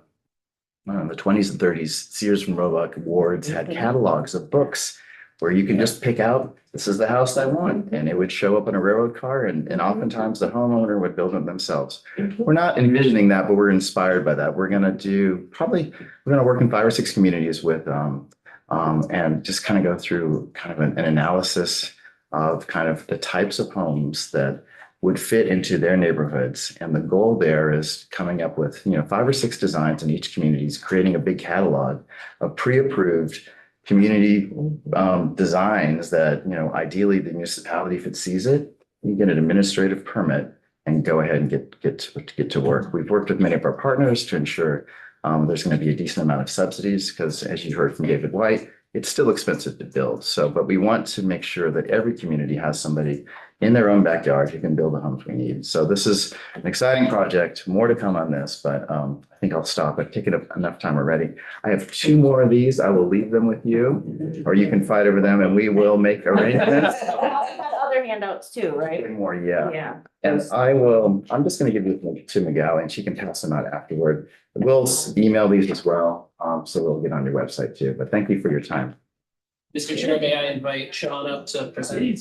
20s and 30s, Sears and Roebuck Wards had catalogs of books where you can just pick out, this is the house I want, and it would show up in a railroad car, and oftentimes the homeowner would build it themselves. We're not envisioning that, but we're inspired by that. We're going to work in 5 or 6 communities with and just kind of go through kind of an analysis of kind of the types of homes that would fit into their neighborhoods. And the goal there is coming up with, 5 or 6 designs in each community, creating a big catalog of pre-approved community designs that, ideally the municipality, if it sees it, you get an administrative permit and go ahead and get to work. We've worked with many of our partners to ensure there's going to be a decent amount of subsidies because, as you heard from David White, it's still expensive to build. But we want to make sure that every community has somebody in their own backyard who can build the homes we need. So this is an exciting project. More to come on this, but I think I'll stop. I've taken up enough time already. I have 2 more of these. I will leave them with you, or you can fight over them, and we will make arrangements.
Other handouts too, right?
2 more, yeah.
Yeah.
And I'm just going to give you to Magali, and she can pass them out afterward. We'll email these as well, so we'll get on your website too. But thank you for your time.
Mr. Chair, may I invite Sean up to present?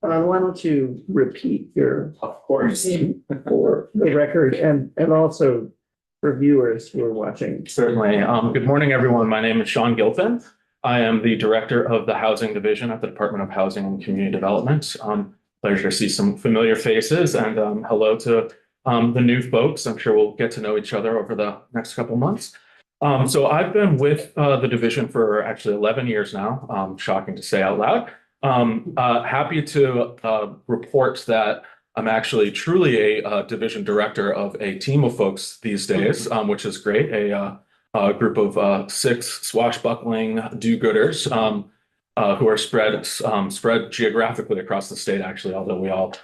Why don't you repeat your
Of course.
name for the record and also for viewers who are watching?
Certainly. Good morning, everyone. My name is Sean Gilpin. I am the Director of the Housing Division at the Department of Housing and Community Development. Pleasure to see some familiar faces and hello to the new folks. I'm sure we'll get to know each other over the next couple months. So I've been with the division for actually 11 years now, shocking to say out loud. Happy to report that I'm actually truly a division director of a team of folks these days, which is great. A group of 6 swashbuckling do-gooders who are spread geographically across the state, actually, although we all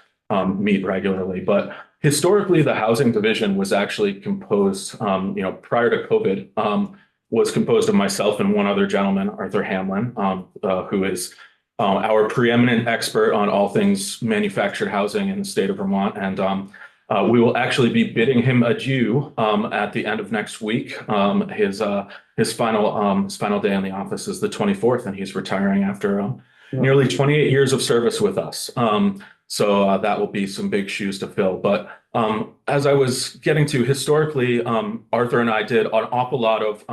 meet regularly. But historically, the housing division was actually composed, prior to COVID, was composed of myself and one other gentleman, Arthur Hamlin, who is our preeminent expert on all things manufactured housing in the state of Vermont. And we will actually be bidding him adieu at the end of next week. His final day in the office is the 24th, and he's retiring after nearly 28 years of service with us. So that will be some big shoes to fill. But as I was getting to historically, Arthur and I did an awful lot of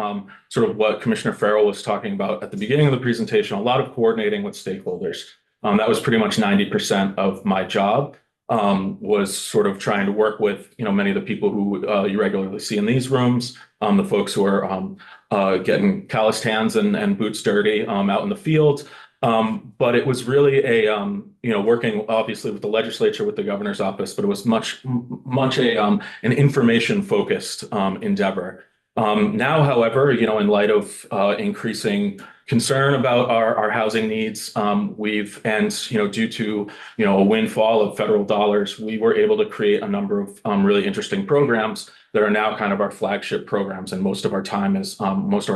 sort of what Commissioner Farrell was talking about at the beginning of the presentation, a lot of coordinating with stakeholders. That was pretty much 90% of my job, was sort of trying to work with, many of the people who you regularly see in these rooms, the folks who are getting calloused hands and boots dirty out in the field. But it was really working obviously with the legislature, with the governor's office, but it was much an information focused endeavor. Now, however, in light of increasing concern about our housing needs, due to a windfall of federal dollars, we were able to create a number of really interesting programs that are now kind of our flagship programs, and most of our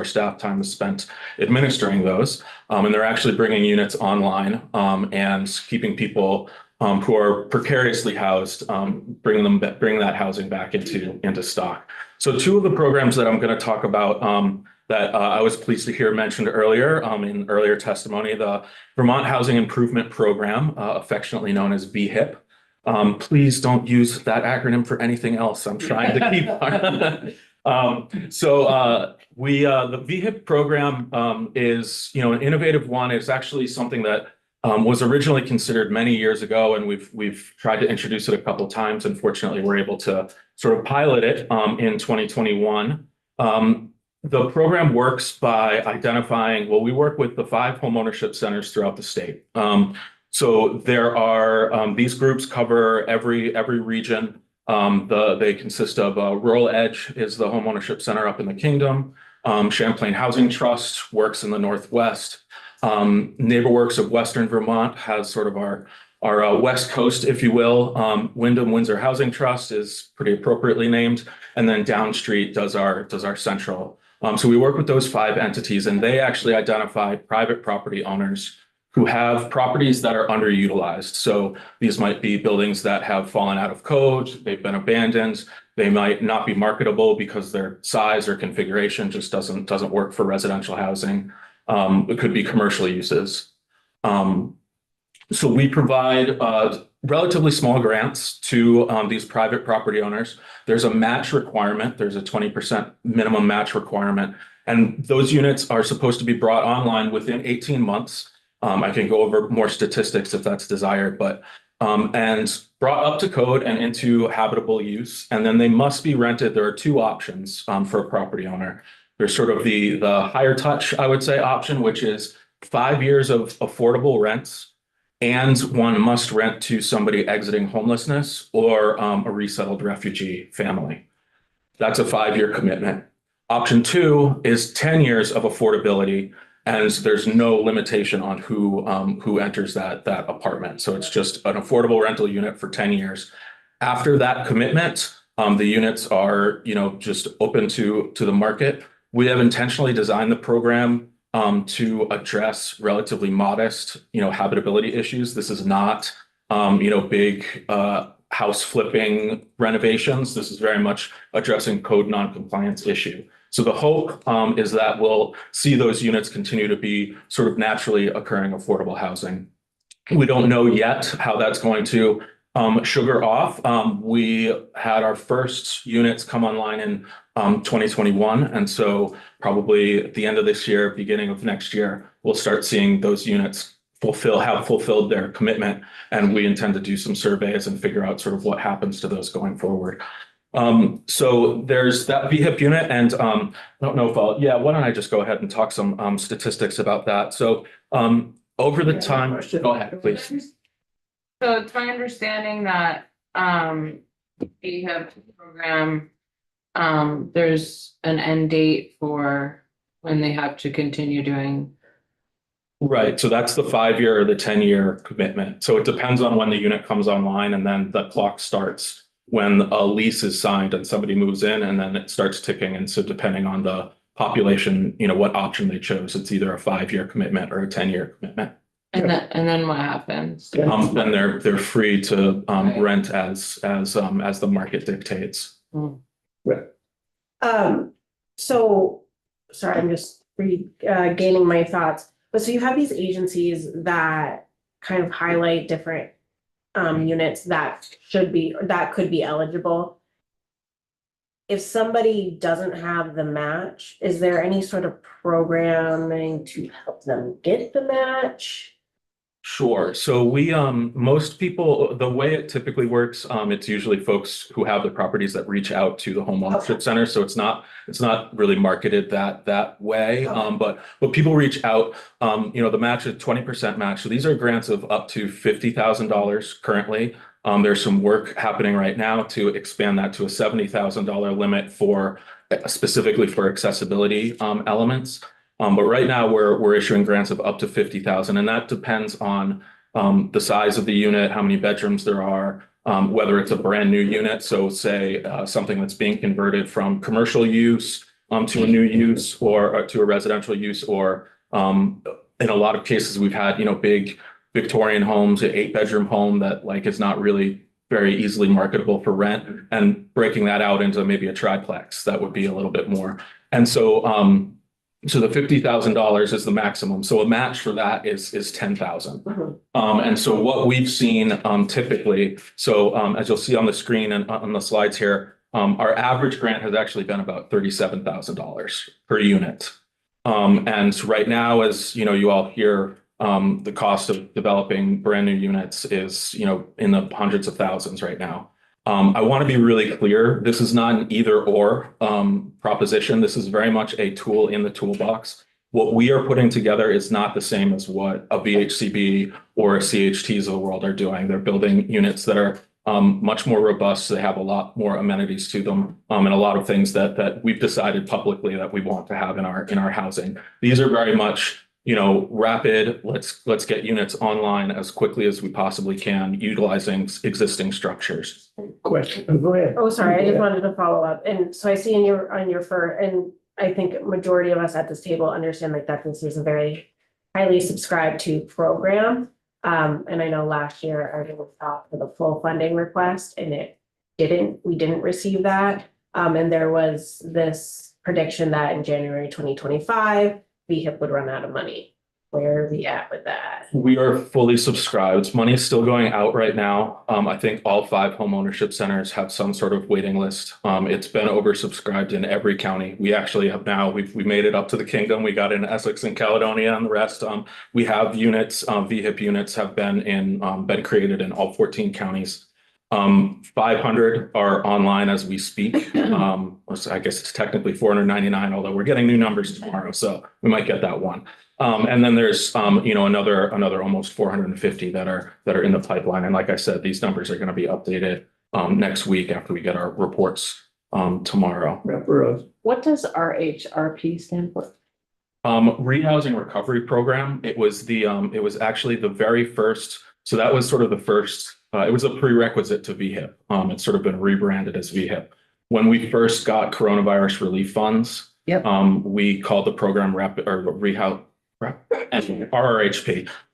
staff time is spent administering those. And they're actually bringing units online and keeping people who are precariously housed, bring that housing back into stock. So 2 of the programs that I'm going to talk about that I was pleased to hear mentioned earlier in earlier testimony, the Vermont Housing Improvement Program, affectionately known as VHIP. Please don't use that acronym for anything else. I'm trying to keep. The VHIP program is, an innovative one. It's actually something that was originally considered many years ago, and we've tried to introduce it a couple of times. Unfortunately, we're able to sort of pilot it in 2021. The program works by identifying. Well, we work with the 5 homeownership centers throughout the state. So there are these groups cover every region. They consist of Rural Edge is the homeownership center up in the Kingdom. Champlain Housing Trust works in the Northwest. NeighborWorks of Western Vermont has sort of our West Coast, if you will. Wyndham Windsor Housing Trust is pretty appropriately named, and then Downstreet does our central. So we work with those 5 entities, and they actually identify private property owners who have properties that are underutilized. So these might be buildings that have fallen out of code, they've been abandoned, they might not be marketable because their size or configuration just doesn't work for residential housing. It could be commercial uses. So we provide relatively small grants to these private property owners. There's a match requirement. There's a 20% minimum match requirement. And those units are supposed to be brought online within 18 months. I can go over more statistics if that's desired, but and brought up to code and into habitable use. And then they must be rented. There are 2 options for a property owner. There's sort of the higher touch, I would say, option, which is 5 years of affordable rents, and one must rent to somebody exiting homelessness or a resettled refugee family. That's a 5-year commitment. Option 2 is 10 years of affordability, and there's no limitation on who enters that apartment. So it's just an affordable rental unit for 10 years. After that commitment, the units are just open to the market. We have intentionally designed the program to address relatively modest, habitability issues. This is not, big house flipping renovations. This is very much addressing code noncompliance issue. So the hope is that we'll see those units continue to be sort of naturally occurring affordable housing. We don't know yet how that's going to Sugar off. We had our first units come online in 2021. And so probably at the end of this year, beginning of next year, we'll start seeing those units have fulfilled their commitment. And we intend to do some surveys and figure out sort of what happens to those going forward. So there's that VHIP unit, and I don't know if why don't I just go ahead and talk some statistics about that. So over the time, go ahead, please.
So it's my understanding that VHIP program, there's an end date for when they have to continue doing.
Right, so that's the 5-year or the 10-year commitment. So it depends on when the unit comes online, and then the clock starts when a lease is signed and somebody moves in, and then it starts ticking. And so depending on the population, what option they chose, it's either a 5-year commitment or a 10-year commitment.
And then what happens?
Then they're free to rent as the market dictates.
So, sorry, I'm just gaining my thoughts. But so you have these agencies that kind of highlight different units that could be eligible. If somebody doesn't have the match, is there any sort of programming to help them get the match?
Sure. So we, most people, the way it typically works, it's usually folks who have the properties that reach out to the home ownership center. So it's not really marketed that way. But people reach out, the match is 20% match. So these are grants of up to $50,000 currently. There's some work happening right now to expand that to a $70,000 limit specifically for accessibility elements. But right now we're issuing grants of up to $50,000, and that depends on the size of the unit, how many bedrooms there are, whether it's a brand new unit. So say something that's being converted from commercial use to a new use or to a residential use, or in a lot of cases we've had big Victorian homes, an 8-bedroom home that is not really very easily marketable for rent, and breaking that out into maybe a triplex that would be a little bit more. And so so the $50,000 is the maximum. So a match for that is $10,000. And so what we've seen typically, as you'll see on the screen and on the slides here, our average grant has actually been about $37,000 per unit. And right now, as you all hear, the cost of developing brand new units is in the hundreds of thousands right now. I want to be really clear. This is not an either or proposition. This is very much a tool in the toolbox. What we are putting together is not the same as what a VHCB or a CHTs of the world are doing. They're building units that are much more robust. They have a lot more amenities to them, and a lot of things that we've decided publicly that we want to have in our housing. These are very much rapid, let's get units online as quickly as we possibly can, utilizing existing structures.
Question, go ahead.
Oh, sorry, I just wanted to follow up. And so I see on your and I think majority of us at this table understand that this is a very highly subscribed to program. And I know last year I was out for the full funding request, and we didn't receive that. And there was this prediction that in January 2025, VHIP would run out of money. Where are we at with that?
We are fully subscribed. Money is still going out right now. I think all 5 home ownership centers have some sort of waiting list. It's been oversubscribed in every county. We actually have now, we made it up to the kingdom. We got in Essex and Caledonia and the rest. We have units, VHIP units have been created in all 14 counties. 500 are online as we speak. I guess it's technically 499, although we're getting new numbers tomorrow, so we might get that one. And then there's another almost 450 that are in the pipeline. And like I said, these numbers are going to be updated next week after we get our reports tomorrow.
What does RHRP stand for?
Rehousing Recovery Program. It was actually the very first. So that was sort of the first. It was a prerequisite to VHIP. It's sort of been rebranded as VHIP. When we first got coronavirus relief funds, we called the program RHP.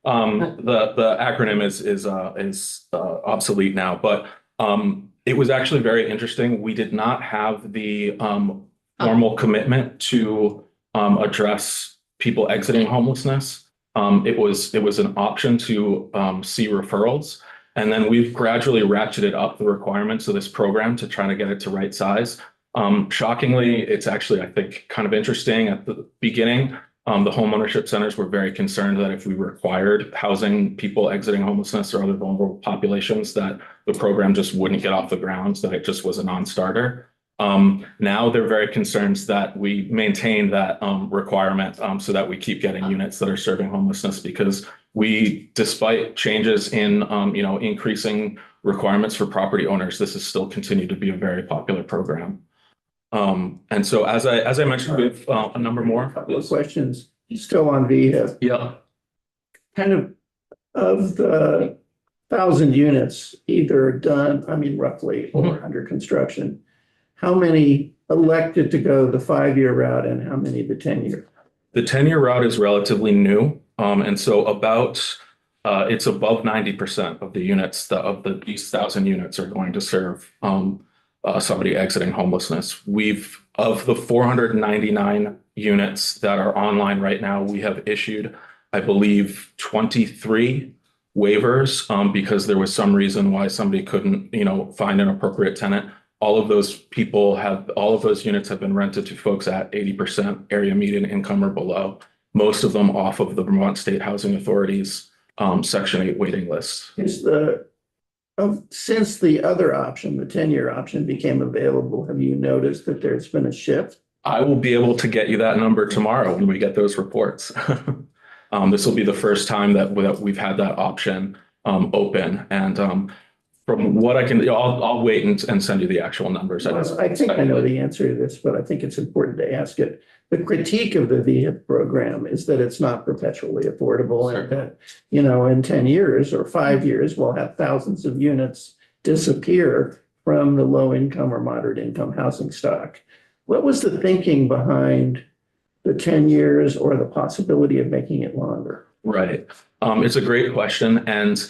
The acronym is obsolete now, but it was actually very interesting. We did not have the formal commitment to address people exiting homelessness. It was an option to see referrals. And then we've gradually ratcheted up the requirements of this program to try to get it to right size. Shockingly, it's actually, I think, kind of interesting at the beginning. The homeownership centers were very concerned that if we required housing people exiting homelessness or other vulnerable populations, that the program just wouldn't get off the ground, that it just was a non-starter. Now they're very concerned that we maintain that requirement so that we keep getting units that are serving homelessness, because we, despite changes in increasing requirements for property owners, this has still continued to be a very popular program. And so as I mentioned, we have a number more.
Couple of questions still on VHIP.
Yeah.
Kind of the 1,000 units either done, I mean, roughly, or under construction, how many elected to go the 5-year route and how many the 10-year?
The 10-year route is relatively new. And so it's above 90% of the units these 1,000 units are going to serve somebody exiting homelessness. Of the 499 units that are online right now, we have issued, I believe, 23 waivers because there was some reason why somebody couldn't, find an appropriate tenant. All of those units have been rented to folks at 80% area median income or below, most of them off of the Vermont State Housing Authority's Section 8 waiting list.
Since the other option, the 10-year option, became available, have you noticed that there's been a shift?
I will be able to get you that number tomorrow when we get those reports. This will be the first time that we've had that option open. And from what I can, I'll wait and send you the actual numbers.
I think I know the answer to this, but I think it's important to ask it. The critique of the VHIP program is that it's not perpetually affordable and that, in 10 years or 5 years, we'll have thousands of units disappear from the low income or moderate income housing stock. What was the thinking behind the 10 years or the possibility of making it longer?
Right. It's a great question. And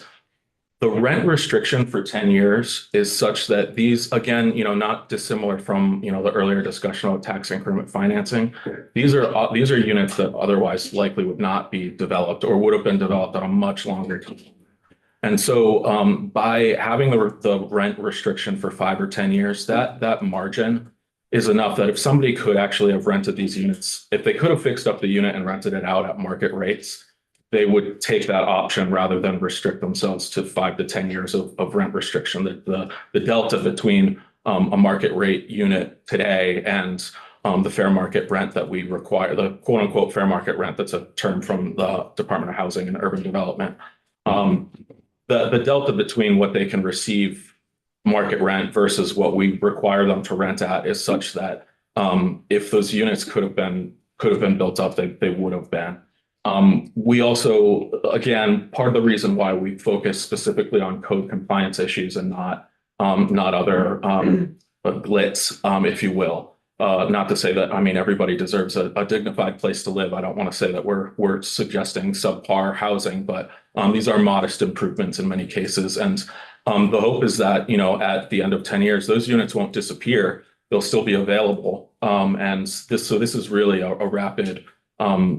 the rent restriction for 10 years is such that these, again, not dissimilar from, the earlier discussion about tax increment financing. These are units that otherwise likely would not be developed or would have been developed on a much longer time. And so by having the rent restriction for 5 or 10 years, that margin is enough that if somebody could actually have rented these units, if they could have fixed up the unit and rented it out at market rates, they would take that option rather than restrict themselves to 5 to 10 years of rent restriction. The delta between a market rate unit today and the fair market rent that we require, the quote unquote fair market rent, that's a term from the Department of Housing and Urban Development. The delta between what they can receive market rent versus what we require them to rent at is such that if those units could have been built up, they would have been. We also, again, part of the reason why we focus specifically on code compliance issues and not other glitz, if you will. Not to say that, everybody deserves a dignified place to live. I don't want to say that we're suggesting subpar housing, but these are modest improvements in many cases. And the hope is that, at the end of 10 years, those units won't disappear. They'll still be available. And this is really a rapid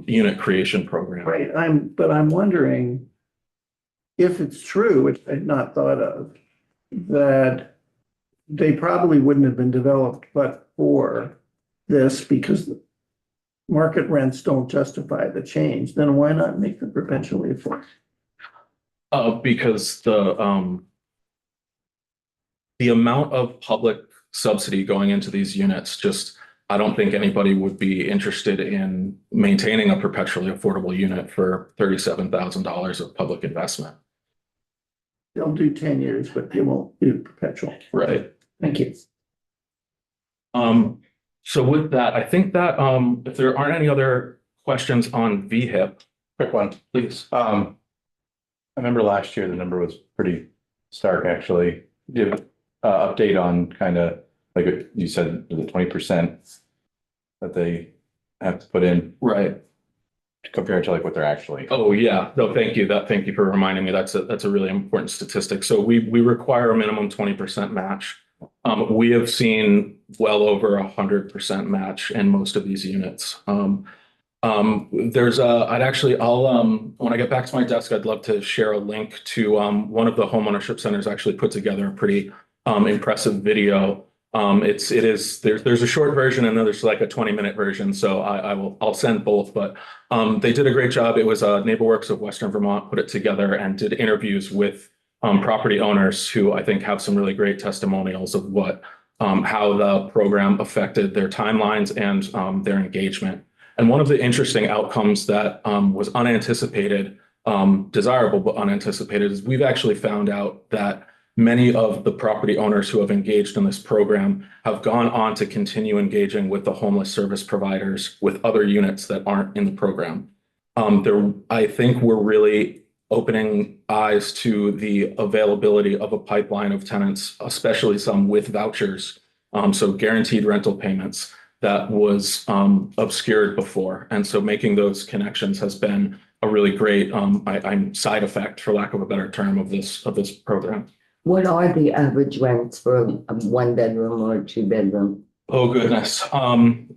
unit creation program.
Right. I'm wondering if it's true, which I'd not thought of, that they probably wouldn't have been developed but for this because market rents don't justify the change. Then why not make them perpetually affordable?
Because the amount of public subsidy going into these units I don't think anybody would be interested in maintaining a perpetually affordable unit for $37,000 of public investment.
They'll do 10 years, but they won't do perpetual.
Right.
Thank you.
So with that, I think that if there aren't any other questions on VHIP.
Quick one,
please.
I remember last year, the number was pretty stark, actually. Do you have an update on kind of, like you said, the 20% that they have to put in?
Right.
Compared to like what they're actually.
Oh, yeah. No, thank you. Thank you for reminding me. That's a really important statistic. So we require a minimum 20% match. We have seen well over 100% match in most of these units. When I get back to my desk, I'd love to share a link to one of the homeownership centers actually put together a pretty impressive video. There's a short version and then there's like a 20-minute version. So I'll send both, but they did a great job. It was NeighborWorks of Western Vermont put it together and did interviews with property owners who I think have some really great testimonials of how the program affected their timelines and their engagement. And one of the interesting outcomes that was unanticipated, desirable but unanticipated, is we've actually found out that many of the property owners who have engaged in this program have gone on to continue engaging with the homeless service providers with other units that aren't in the program. I think we're really opening eyes to the availability of a pipeline of tenants, especially some with vouchers, so guaranteed rental payments that was obscured before. And so making those connections has been a really great side effect, for lack of a better term, of this program.
What are the average rents for a 1-bedroom or a 2-bedroom?
Oh, goodness.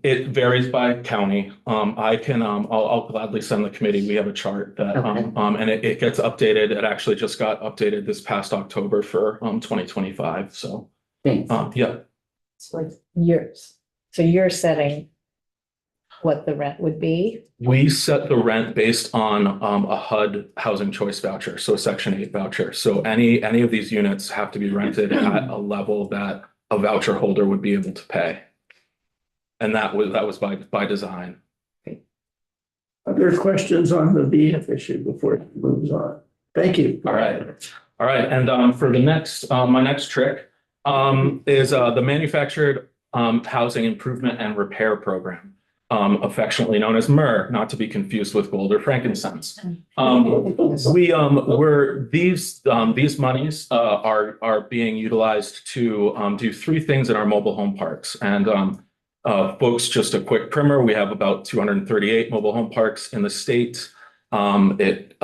It varies by county. I'll gladly send the committee. We have a chart that,
Okay.
and it gets updated. It actually just got updated this past October for 2025. So,
Thanks.
yeah.
So like so you're setting what the rent would be?
We set the rent based on a HUD housing choice voucher, so a Section 8 voucher. So any of these units have to be rented at a level that a voucher holder would be able to pay. And that was by design.
Other questions on the VF issue before it moves on? Thank you.
All right. And for the next, my next trick is the Manufactured Housing Improvement and Repair Program, affectionately known as MUR, not to be confused with gold or frankincense. These monies are being utilized to do three things in our mobile home parks. And folks, just a quick primer, we have about 238 mobile home parks in the state. It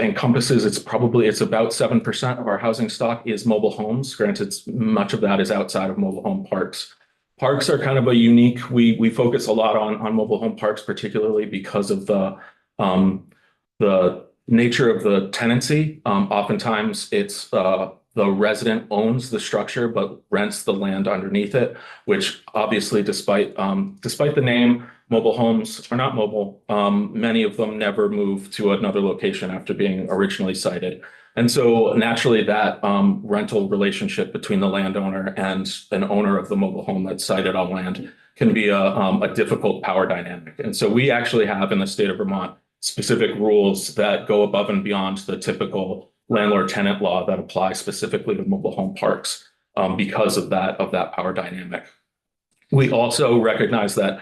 encompasses, it's about 7% of our housing stock is mobile homes. Granted, much of that is outside of mobile home parks. Parks are kind of a unique, we focus a lot on mobile home parks, particularly because of the nature of the tenancy. Oftentimes it's the resident owns the structure, but rents the land underneath it, which obviously despite the name, mobile homes are not mobile. Many of them never move to another location after being originally sited. And so naturally that rental relationship between the landowner and an owner of the mobile home that's sited on land can be a difficult power dynamic. And so we actually have in the state of Vermont specific rules that go above and beyond the typical landlord-tenant law that apply specifically to mobile home parks because of that power dynamic. We also recognize that,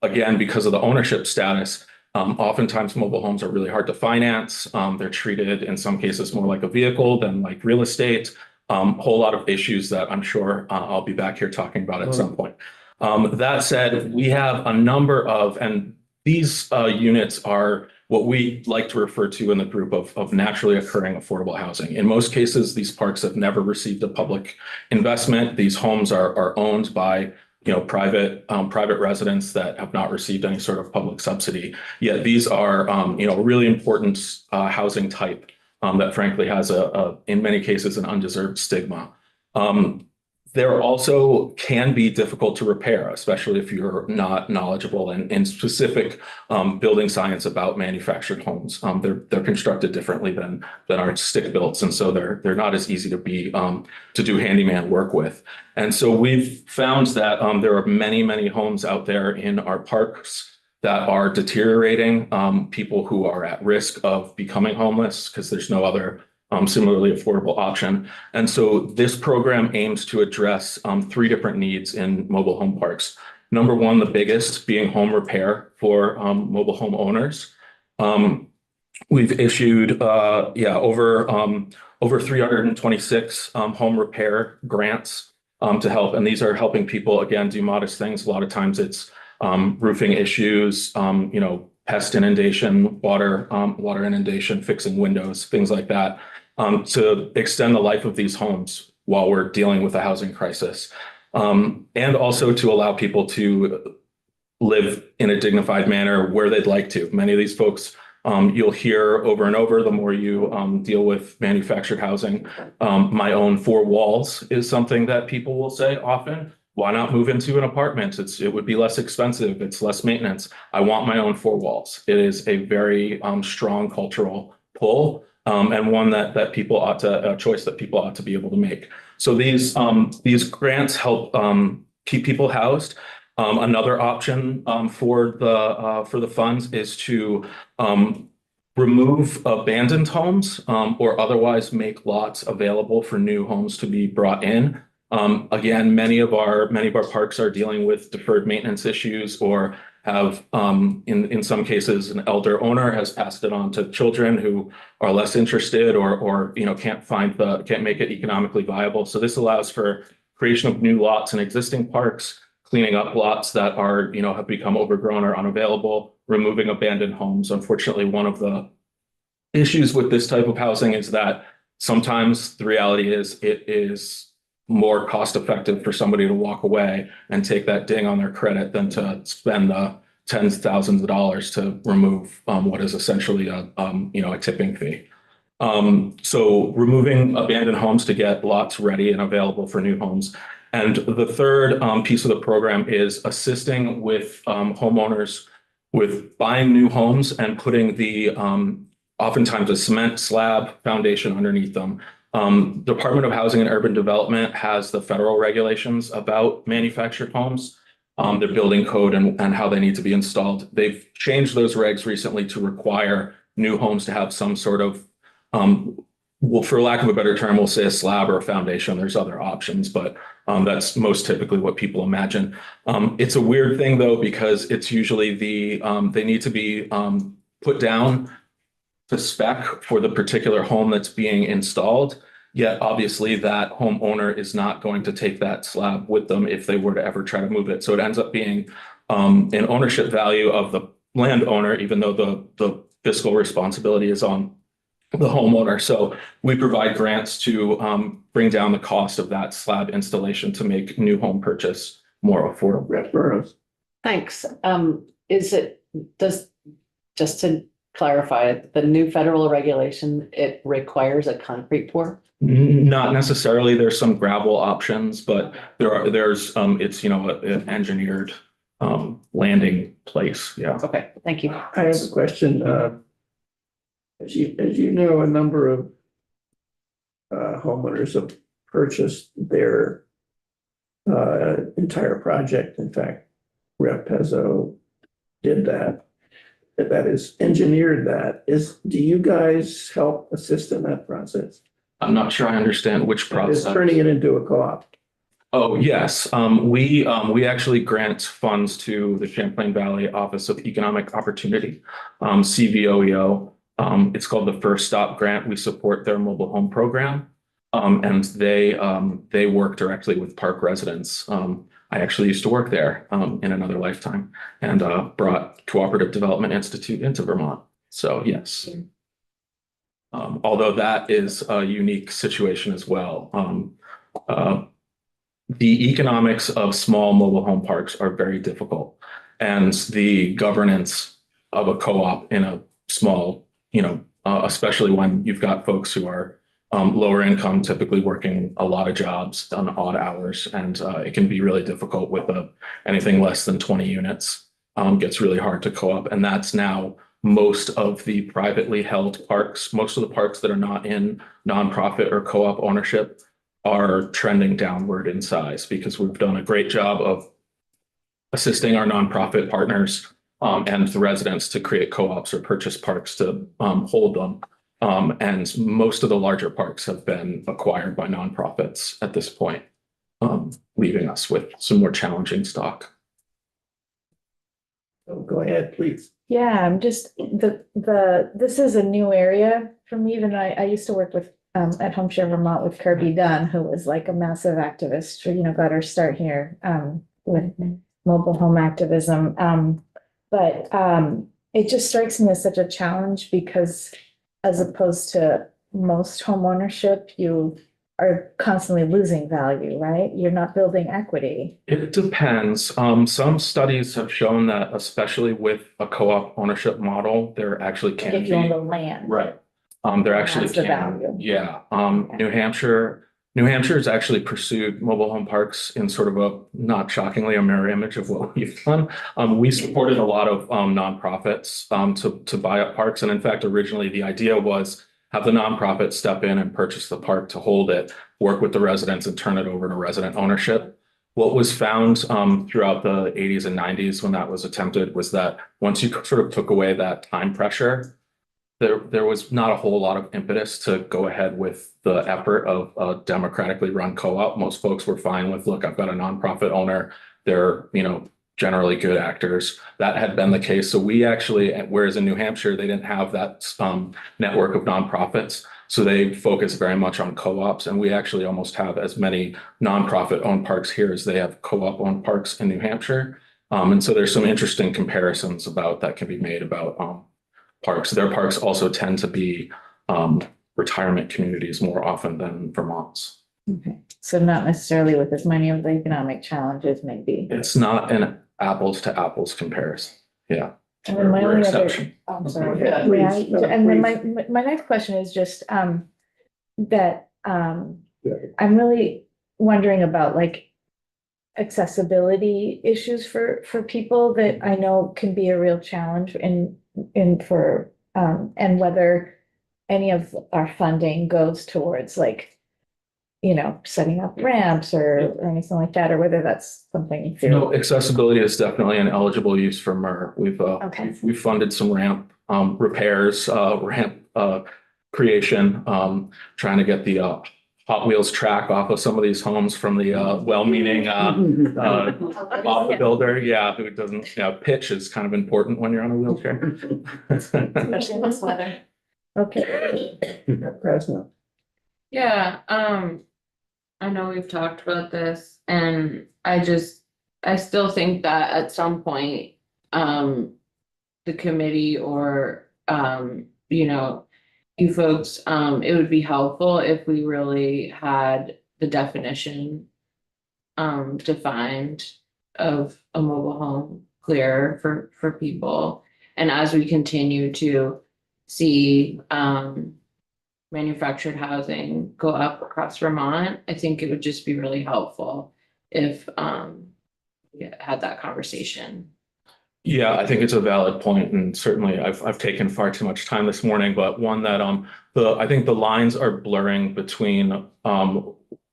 again, because of the ownership status, oftentimes mobile homes are really hard to finance. They're treated in some cases more like a vehicle than like real estate. Whole lot of issues that I'm sure I'll be back here talking about at some point. That said, we have a number of, and these units are what we like to refer to in the group of naturally occurring affordable housing. In most cases, these parks have never received a public investment. These homes are owned by private residents that have not received any sort of public subsidy. Yet these are really important housing type that frankly has in many cases an undeserved stigma. There also can be difficult to repair, especially if you're not knowledgeable in specific building science about manufactured homes. They're constructed differently than our stick builts, and so they're not as easy to do handyman work with. And so we've found that there are many homes out there in our parks that are deteriorating, people who are at risk of becoming homeless because there's no other similarly affordable option. And so this program aims to address three different needs in mobile home parks. Number one, the biggest being home repair for mobile home owners. We've issued over 326 home repair grants to help. And these are helping people, again, do modest things. A lot of times it's roofing issues, pest inundation, water inundation, fixing windows, things like that. To extend the life of these homes while we're dealing with a housing crisis. And also to allow people to live in a dignified manner where they'd like to. Many of these folks, you'll hear over and over, the more you deal with manufactured housing. My own four walls is something that people will say often. Why not move into an apartment? It would be less expensive. It's less maintenance. I want my own four walls. It is a very strong cultural pull, and one that people ought to, a choice that people ought to be able to make. So these grants help keep people housed. Another option for the funds is to remove abandoned homes or otherwise make lots available for new homes to be brought in. Again, many of our parks are dealing with deferred maintenance issues, or have in some cases an elder owner has passed it on to children who are less interested or can't make it economically viable. So this allows for creation of new lots in existing parks, cleaning up lots that are, have become overgrown or unavailable, removing abandoned homes. Unfortunately, one of the issues with this type of housing is that sometimes the reality is it is more cost effective for somebody to walk away and take that ding on their credit than to spend the tens of thousands of dollars to remove what is essentially a tipping fee. So removing abandoned homes to get lots ready and available for new homes. And the third piece of the program is assisting with homeowners with buying new homes and putting the oftentimes a cement slab foundation underneath them. Department of Housing and Urban Development has the federal regulations about manufactured homes, their building code and how they need to be installed. They've changed those regs recently to require new homes to have some sort of, well, for lack of a better term, we'll say a slab or a foundation. There's other options, but that's most typically what people imagine. It's a weird thing though, because it's usually they need to be put down to spec for the particular home that's being installed. Yet obviously that homeowner is not going to take that slab with them if they were to ever try to move it. So it ends up being an ownership value of the landowner, even though the fiscal responsibility is on the homeowner. So we provide grants to bring down the cost of that slab installation to make new home purchase more affordable.
Rep Burrows.
Thanks. Just to clarify, the new federal regulation, it requires a concrete pour?
Not necessarily. There's some gravel options, but there's it's an engineered landing place. Yeah.
Okay, thank you.
I have a question. As you know, a number of homeowners have purchased their entire project. In fact, Rep Pezzo did that. That is engineered that. Do you guys help assist in that process?
I'm not sure I understand which process.
It's turning it into a co-op.
Oh, yes. We actually grant funds to the Champlain Valley Office of Economic Opportunity, CVOEO. It's called the First Stop Grant. We support their mobile home program, and they work directly with park residents. I actually used to work there in another lifetime and brought Cooperative Development Institute into Vermont. So yes. Although that is a unique situation as well. The economics of small mobile home parks are very difficult, and the governance of a co-op in a small, especially when you've got folks who are lower income, typically working a lot of jobs on odd hours, and it can be really difficult with anything less than 20 units. Gets really hard to co-op, and that's now most of the privately held parks. Most of the parks that are not in nonprofit or co-op ownership are trending downward in size, because we've done a great job of assisting our nonprofit partners and the residents to create co-ops or purchase parks to hold them. And most of the larger parks have been acquired by nonprofits at this point, leaving us with some more challenging stock.
Go ahead, please.
Yeah, I'm just, this is a new area for me. Even I used to work with, at Homeshare Vermont with Kirby Dunn, who was like a massive activist, got her start here, with mobile home activism. But it just strikes me as such a challenge because as opposed to most home ownership, you are constantly losing value, right? You're not building equity.
It depends. Some studies have shown that especially with a co-op ownership model, there actually
Like
can
if you own
be.
the land.
Right. There actually
That's the
can,
value.
yeah. New Hampshire has actually pursued mobile home parks in sort of a, not shockingly, a mirror image of what we've done. We supported a lot of nonprofits to buy up parks. And in fact, originally the idea was have the nonprofit step in and purchase the park to hold it, work with the residents and turn it over to resident ownership. What was found throughout the 80s and 90s when that was attempted was that once you sort of took away that time pressure, there was not a whole lot of impetus to go ahead with the effort of a democratically run co-op. Most folks were fine with, look, I've got a nonprofit owner. They're, generally good actors. That had been the case. So we actually, whereas in New Hampshire, they didn't have that network of nonprofits. So they focus very much on co-ops. And we actually almost have as many nonprofit owned parks here as they have co-op owned parks in New Hampshire. And so there's some interesting comparisons about that can be made about parks. Their parks also tend to be retirement communities more often than Vermont's.
Okay, so not necessarily with as many of the economic challenges maybe.
It's not an apples to apples comparison. Yeah.
And then my
We're
only other,
exception.
I'm sorry.
Yeah,
Yeah,
please,
and then
please.
my next question is just that
Yeah.
I'm really wondering about like accessibility issues for people that I know can be a real challenge in for and whether any of our funding goes towards like, setting up ramps or anything like that, or whether that's something.
No, accessibility is definitely an eligible use for MER.
Okay.
We've funded some ramp repairs, ramp creation, trying to get the Hot Wheels track off of some of these homes from the well-meaning off builder. Yeah, who doesn't, pitch is kind of important when you're on a wheelchair.
Especially in this weather. Okay.
President.
Yeah, I know we've talked about this and I still think that at some point, the committee or, you folks, it would be helpful if we really had the definition defined of a mobile home clear for people. And as we continue to see, manufactured housing go up across Vermont, I think it would just be really helpful if we had that conversation.
Yeah, I think it's a valid point, and certainly I've taken far too much time this morning, but one that I think the lines are blurring between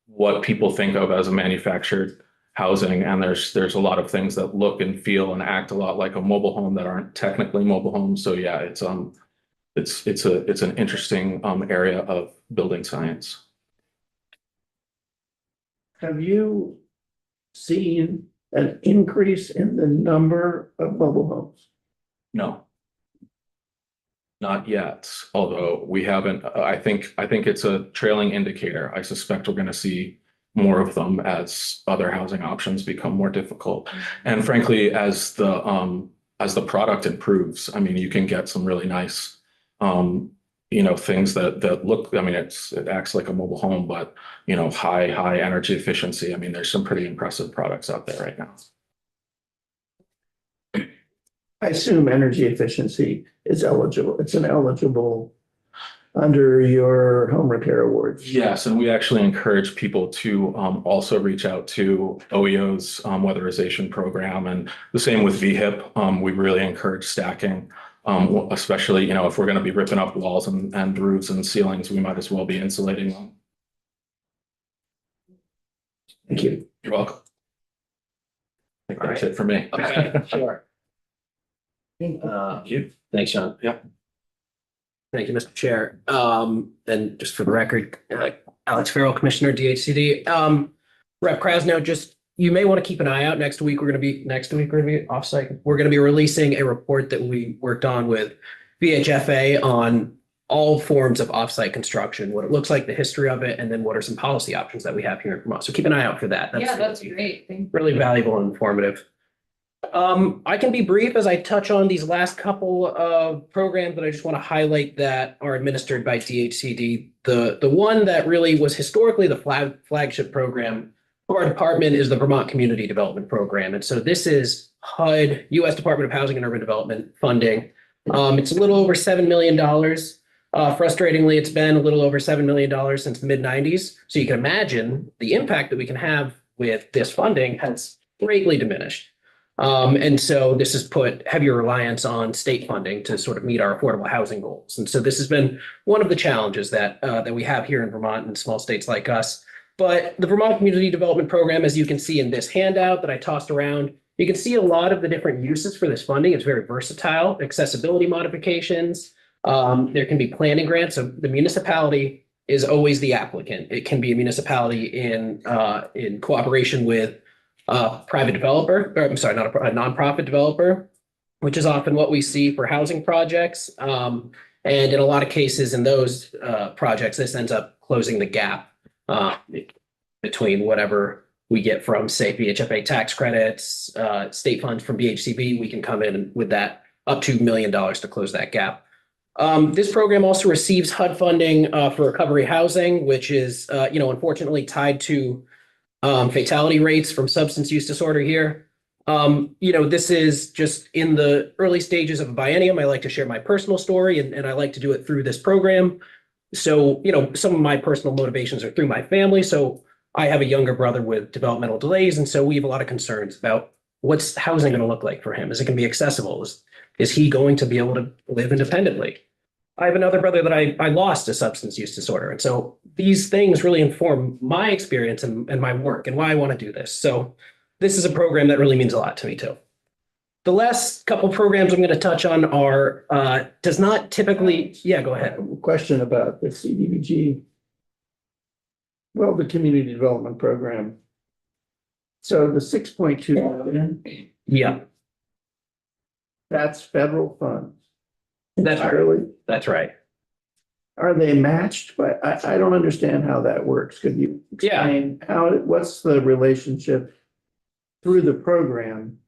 what people think of as a manufactured housing, and there's a lot of things that look and feel and act a lot like a mobile home that aren't technically mobile homes. So yeah, it's an interesting area of building science.
Have you seen an increase in the number of mobile homes?
No. Not yet, although we haven't, I think it's a trailing indicator. I suspect we're going to see more of them as other housing options become more difficult. And frankly, as the product improves, I mean, you can get some really nice things that look, I mean, it acts like a mobile home, but high energy efficiency. I mean, there's some pretty impressive products out there right now.
I assume energy efficiency is eligible. It's an eligible under your home repair awards.
Yes, and we actually encourage people to also reach out to OEO's weatherization program, and the same with VHIP. We really encourage stacking. Especially, if we're going to be ripping up walls and roofs and ceilings, we might as well be insulating them.
Thank you.
You're welcome. I think that's it for me.
Okay, sure.
You.
Thanks, Sean.
Yeah.
Thank you, Mr. Chair. And just for the record, Alex Farrell, Commissioner, DHCD. Rep. Krasnow, you may want to keep an eye out. Next week, we're going to be offsite. We're going to be releasing a report that we worked on with VHFA on all forms of offsite construction, what it looks like, the history of it, and then what are some policy options that we have here in Vermont. So keep an eye out for that.
Yeah, that's great. Thank you.
Really valuable and informative. I can be brief as I touch on these last couple of programs, but I just want to highlight that are administered by DHCD. The one that really was historically the flagship program of our department is the Vermont Community Development Program. And so this is HUD, U.S. Department of Housing and Urban Development funding. It's a little over $7 million. Frustratingly, it's been a little over $7 million since the mid-90s. So you can imagine the impact that we can have with this funding has greatly diminished. And so this has put heavier reliance on state funding to sort of meet our affordable housing goals. And so this has been one of the challenges that we have here in Vermont and small states like us. But the Vermont Community Development Program, as you can see in this handout that I tossed around, you can see a lot of the different uses for this funding. It's very versatile, accessibility modifications. There can be planning grants. So the municipality is always the applicant. It can be a municipality in cooperation with a private developer, or I'm sorry, not a nonprofit developer, which is often what we see for housing projects. And in a lot of cases in those projects, this ends up closing the gap between whatever we get from, say, VHFA tax credits, state funds from BHCB. We can come in with that up to $1 million to close that gap. This program also receives HUD funding for recovery housing, which is, unfortunately tied to fatality rates from substance use disorder here. This is just in the early stages of a biennium. I like to share my personal story, and I like to do it through this program. So, some of my personal motivations are through my family. So I have a younger brother with developmental delays. And so we have a lot of concerns about what's housing going to look like for him. Is it going to be accessible? Is he going to be able to live independently? I have another brother that I lost to substance use disorder. And so these things really inform my experience and my work and why I want to do this. So this is a program that really means a lot to me too. The last couple programs I'm going to touch on are, does not typically, yeah, go ahead.
Question about the CDBG. Well, the Community Development Program. So the 6.2 million.
Yeah.
That's federal funds.
That's
entirely.
That's right.
Are they matched? But I don't understand how that works. Could you explain what's the relationship through the program?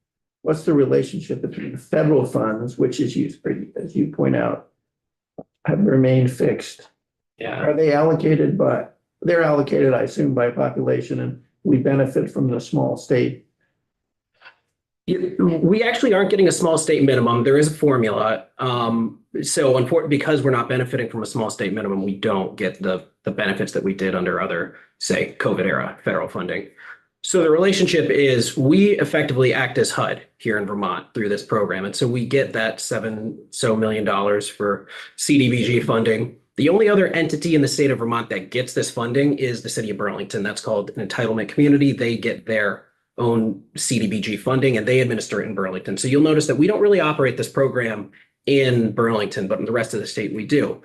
What's the relationship between federal funds, which is used, as you point out, have remained fixed?
Yeah.
Are they allocated they're allocated, I assume, by population, and we benefit from the small state?
We actually aren't getting a small state minimum. There is a formula. Because we're not benefiting from a small state minimum, we don't get the benefits that we did under other, say, COVID era federal funding. So the relationship is we effectively act as HUD here in Vermont through this program. And so we get that $7 million for CDBG funding. The only other entity in the state of Vermont that gets this funding is the city of Burlington. That's called an entitlement community. They get their own CDBG funding and they administer it in Burlington. So you'll notice that we don't really operate this program in Burlington, but in the rest of the state we do.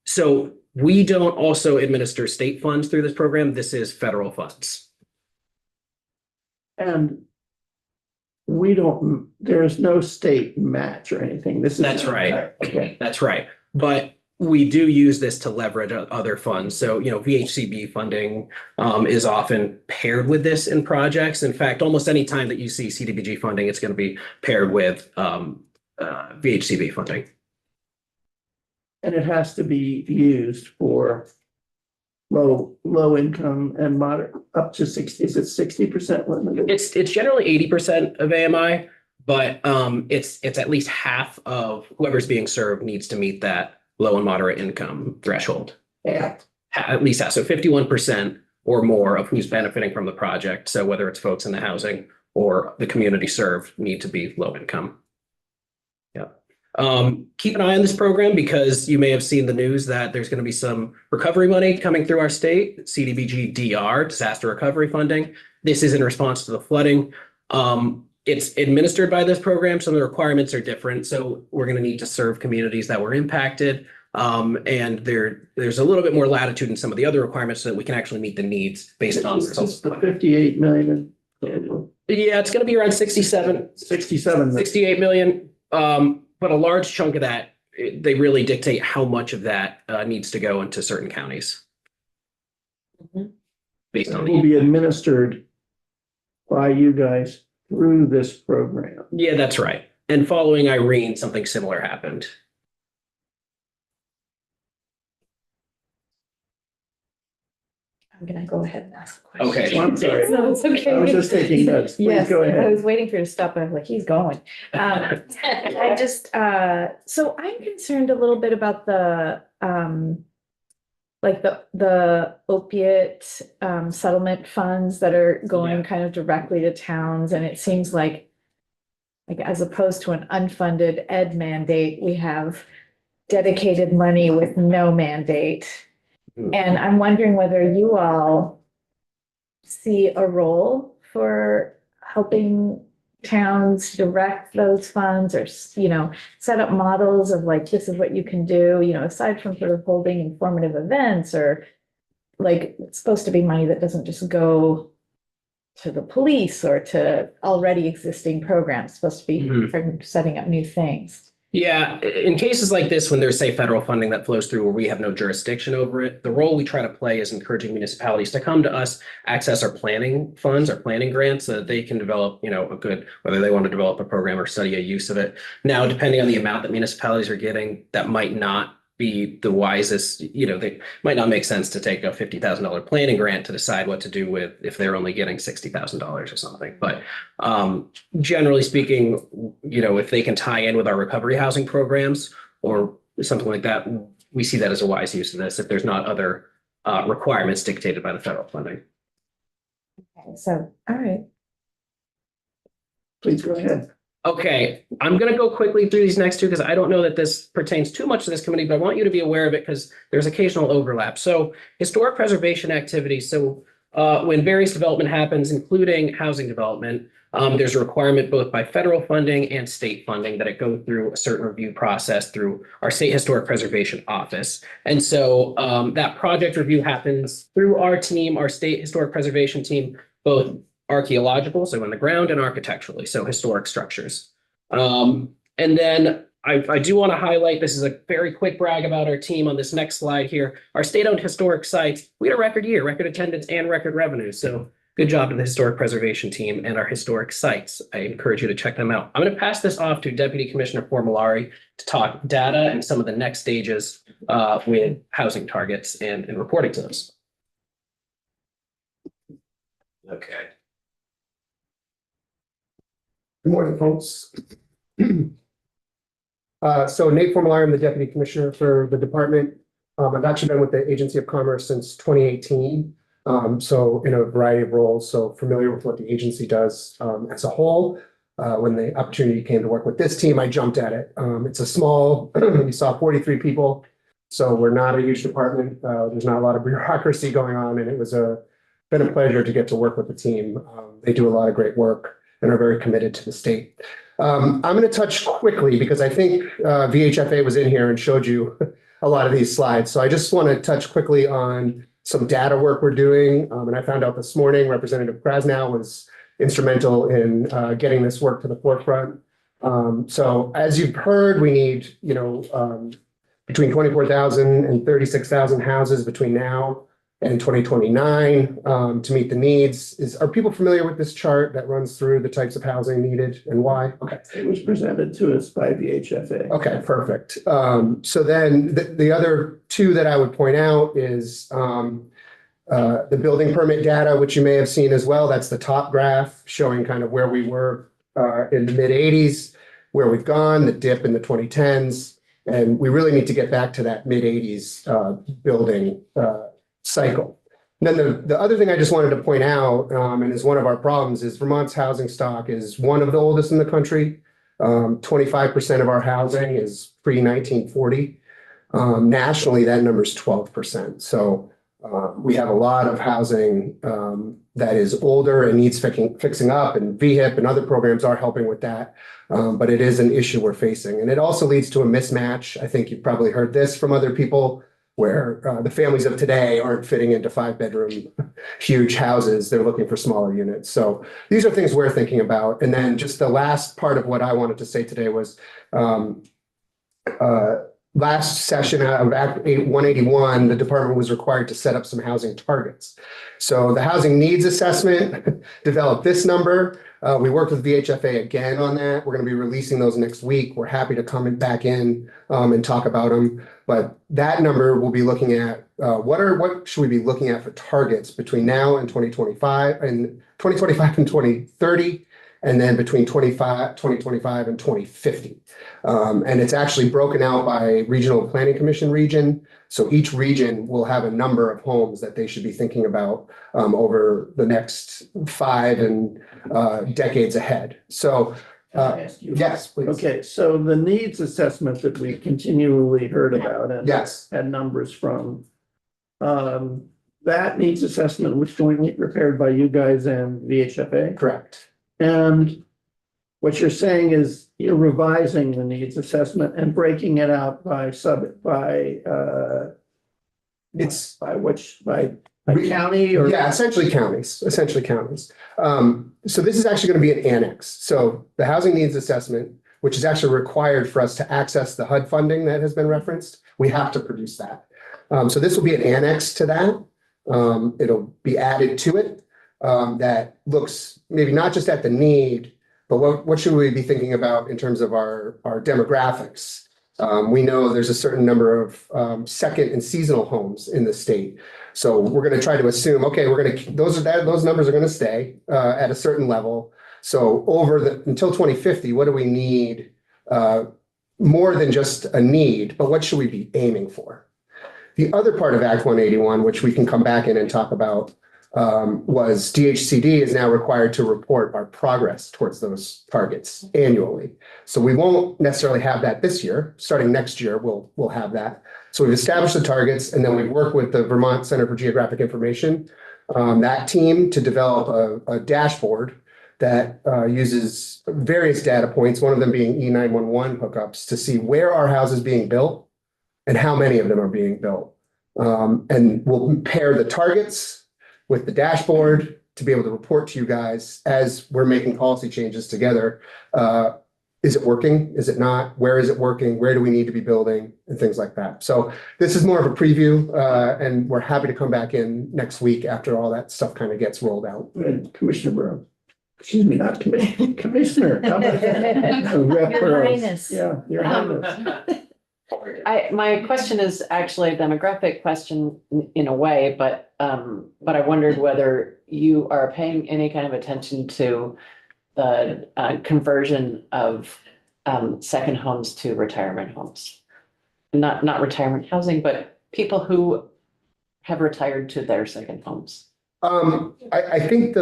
So we don't also administer state funds through this program. This is federal funds.
And there's no state match or anything.
That's right.
Okay.
That's right. But we do use this to leverage other funds. So, VHCB funding is often paired with this in projects. In fact, almost any time that you see CDBG funding, it's going to be paired with VHCB funding.
And it has to be used for low income and moderate, up to 60, is it 60% limited?
It's generally 80% of AMI, but it's at least half of whoever's being served needs to meet that low and moderate income threshold.
Yeah.
At least half, so 51% or more of who's benefiting from the project. So whether it's folks in the housing or the community served need to be low income. Yeah. Keep an eye on this program because you may have seen the news that there's going to be some recovery money coming through our state, CDBG DR, disaster recovery funding. This is in response to the flooding. It's administered by this program, so the requirements are different. So we're going to need to serve communities that were impacted. And there's a little bit more latitude in some of the other requirements so that we can actually meet the needs based on results.
The 58 million.
Yeah, it's going to be around 68 million. But a large chunk of that, they really dictate how much of that needs to go into certain counties. Based on
will be administered by you guys through this program.
Yeah, that's right. And following Irene, something similar happened.
I'm gonna go ahead and ask a question.
Okay.
I'm sorry.
No, it's okay.
I was just taking notes. Please
Yes,
go
I
ahead.
was waiting for you to stop. I was like, he's going. I just, so I'm concerned a little bit about the, like the opiate, settlement funds that are going kind of directly to towns. And it seems like as opposed to an unfunded ed mandate, we have dedicated money with no mandate. And I'm wondering whether you all see a role for helping towns direct those funds or, set up models of like, this is what you can do, aside from sort of holding informative events or like, it's supposed to be money that doesn't just go to the police or to already existing programs, it's supposed to be for setting up new things.
Yeah, in cases like this, when there's, say, federal funding that flows through where we have no jurisdiction over it, the role we try to play is encouraging municipalities to come to us, access our planning funds, our planning grants, so that they can develop, a good, whether they want to develop a program or study a use of it. Now, depending on the amount that municipalities are getting, that might not be the wisest, they might not make sense to take a $50,000 planning grant to decide what to do with if they're only getting $60,000 or something. But generally speaking, if they can tie in with our recovery housing programs or something like that, we see that as a wise use of this if there's not other requirements dictated by the federal funding.
Okay, so, all right.
Please go ahead.
Okay, I'm going to go quickly through these next two because I don't know that this pertains too much to this committee, but I want you to be aware of it because there's occasional overlap. So historic preservation activities. So when various development happens, including housing development, there's a requirement both by federal funding and state funding that it go through a certain review process through our State Historic Preservation Office. And so that project review happens through our team, our State Historic Preservation team, both archaeological, so in the ground, and architecturally, so historic structures. And then I do want to highlight, this is a very quick brag about our team on this next slide here. Our state-owned historic sites, we had a record year, record attendance and record revenue. So good job to the historic preservation team and our historic sites. I encourage you to check them out. I'm going to pass this off to Deputy Commissioner Formulari to talk data and some of the next stages with housing targets and reporting to those.
Okay. Good morning, folks. So Nate Formulari, I'm the Deputy Commissioner for the department. I've actually been with the Agency of Commerce since 2018. So in a variety of roles, so familiar with what the agency does as a whole. When the opportunity came to work with this team, I jumped at it. It's a small, we saw 43 people. So we're not a huge department. There's not a lot of bureaucracy going on, and it was been a pleasure to get to work with the team. They do a lot of great work and are very committed to the state. I'm going to touch quickly because I think VHFA was in here and showed you a lot of these slides. So I just want to touch quickly on some data work we're doing. And I found out this morning Representative Krasnow was instrumental in getting this work to the forefront. So as you've heard, we need, between 24,000 and 36,000 houses between now and 2029 to meet the needs. Are people familiar with this chart that runs through the types of housing needed and why? Okay.
It was presented to us by VHFA.
Okay, perfect. So then the other two that I would point out is the building permit data, which you may have seen as well. That's the top graph showing kind of where we were in the mid 80s, where we've gone, the dip in the 2010s. And we really need to get back to that mid 80s building cycle. And then the other thing I just wanted to point out, and is one of our problems, is Vermont's housing stock is one of the oldest in the country. 25% of our housing is pre-1940. Nationally, that number is 12%. So we have a lot of housing that is older and needs fixing up, and VHIP and other programs are helping with that. But it is an issue we're facing. And it also leads to a mismatch. I think you've probably heard this from other people, where the families of today aren't fitting into 5-bedroom huge houses. They're looking for smaller units. So these are things we're thinking about. And then just the last part of what I wanted to say today was last session of Act 181, the department was required to set up some housing targets. So the housing needs assessment developed this number. We worked with VHFA again on that. We're gonna be releasing those next week. We're happy to come back in and talk about them. But that number we'll be looking at, what should we be looking at for targets between now and 2025 and 2030? And then between 2025 and 2050. And it's actually broken out by regional planning commission region. So each region will have a number of homes that they should be thinking about over the next 5 and decades ahead. So
Can I ask you?
yes, please.
Okay, so the needs assessment that we continually heard about and
Yes,
had numbers from. That needs assessment was jointly prepared by you guys and VHFA.
correct.
And what you're saying is you're revising the needs assessment and breaking it out by
It's
by county or?
yeah, essentially counties. So this is actually going to be an annex. So the housing needs assessment, which is actually required for us to access the HUD funding that has been referenced, we have to produce that. So this will be an annex to that. It'll be added to it. That looks maybe not just at the need, but what should we be thinking about in terms of our demographics? We know there's a certain number of second and seasonal homes in the state. So we're going to try to assume, okay, those numbers are going to stay at a certain level. So until 2050, what do we need? More than just a need, but what should we be aiming for? The other part of Act 181, which we can come back in and talk about, was DHCD is now required to report our progress towards those targets annually. So we won't necessarily have that this year. Starting next year, we'll have that. So we've established the targets, and then we've worked with the Vermont Center for Geographic Information, that team, to develop a dashboard that uses various data points, one of them being E911 hookups, to see where are houses being built and how many of them are being built. And we'll pair the targets with the dashboard to be able to report to you guys as we're making policy changes together. Is it working? Is it not? Where is it working? Where do we need to be building? And things like that. So this is more of a preview, and we're happy to come back in next week after all that stuff kind of gets rolled out.
And Commissioner Burrow. Excuse me, not Commissioner, Commissioner. How about that? Rep
Your
Burrows.
Highness.
Yeah, Your Highness.
My question is actually a demographic question in a way, but I wondered whether you are paying any kind of attention to the conversion of second homes to retirement homes. Not retirement housing, but people who have retired to their second homes.
I think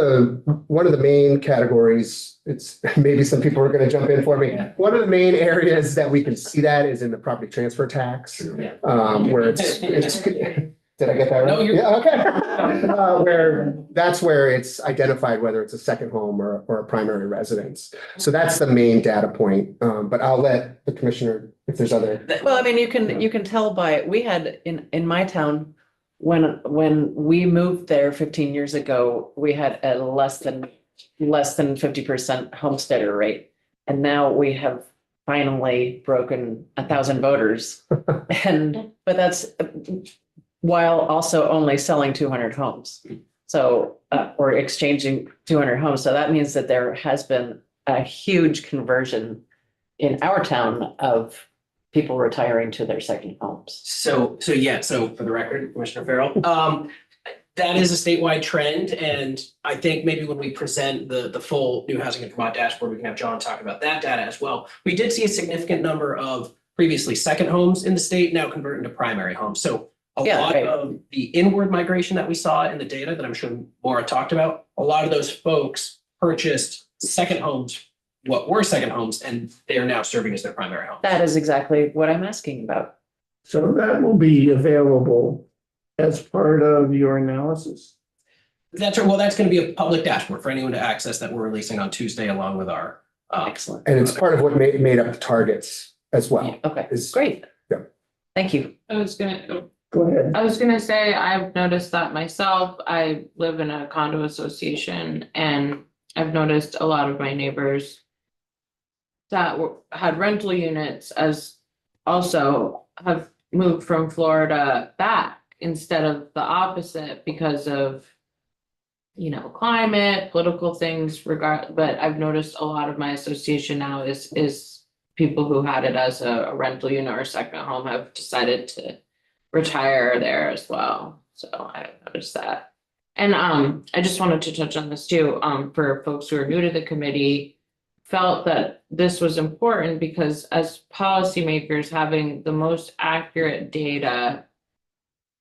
one of the main categories, it's maybe some people are going to jump in for me. One of the main areas that we can see that is in the property transfer tax, where it's did I get that right?
No, you're-
Yeah, okay. That's where it's identified whether it's a second home or a primary residence. So that's the main data point. But I'll let the commissioner, if there's other.
Well, I mean, you can tell by, we had in my town, when we moved there 15 years ago, we had a less than 50% homesteader rate. And now we have finally broken 1,000 voters. But that's while also only selling 200 homes. So, or exchanging 200 homes. So that means that there has been a huge conversion in our town of people retiring to their second homes.
So for the record, Commissioner Farrell, that is a statewide trend. And I think maybe when we present the full new housing in Vermont dashboard, we can have John talk about that data as well. We did see a significant number of previously second homes in the state now converting to primary homes. So a lot of the inward migration that we saw in the data that I'm sure Maura talked about, a lot of those folks purchased second homes, what were second homes, and they are now serving as their primary home.
That is exactly what I'm asking about.
So that will be available as part of your analysis.
That's right. Well, that's going to be a public dashboard for anyone to access that we're releasing on Tuesday along with our.
Excellent.
And it's part of what made up the targets as well.
Okay, great.
Yeah.
Thank you.
Go ahead.
I was gonna say, I've noticed that myself. I live in a condo association and I've noticed a lot of my neighbors that had rental units as also have moved from Florida back instead of the opposite because of climate, political things but I've noticed a lot of my association now is people who had it as a rental unit or second home have decided to retire there as well. So I noticed that. And I just wanted to touch on this too, for folks who are new to the committee, felt that this was important because as policymakers, having the most accurate data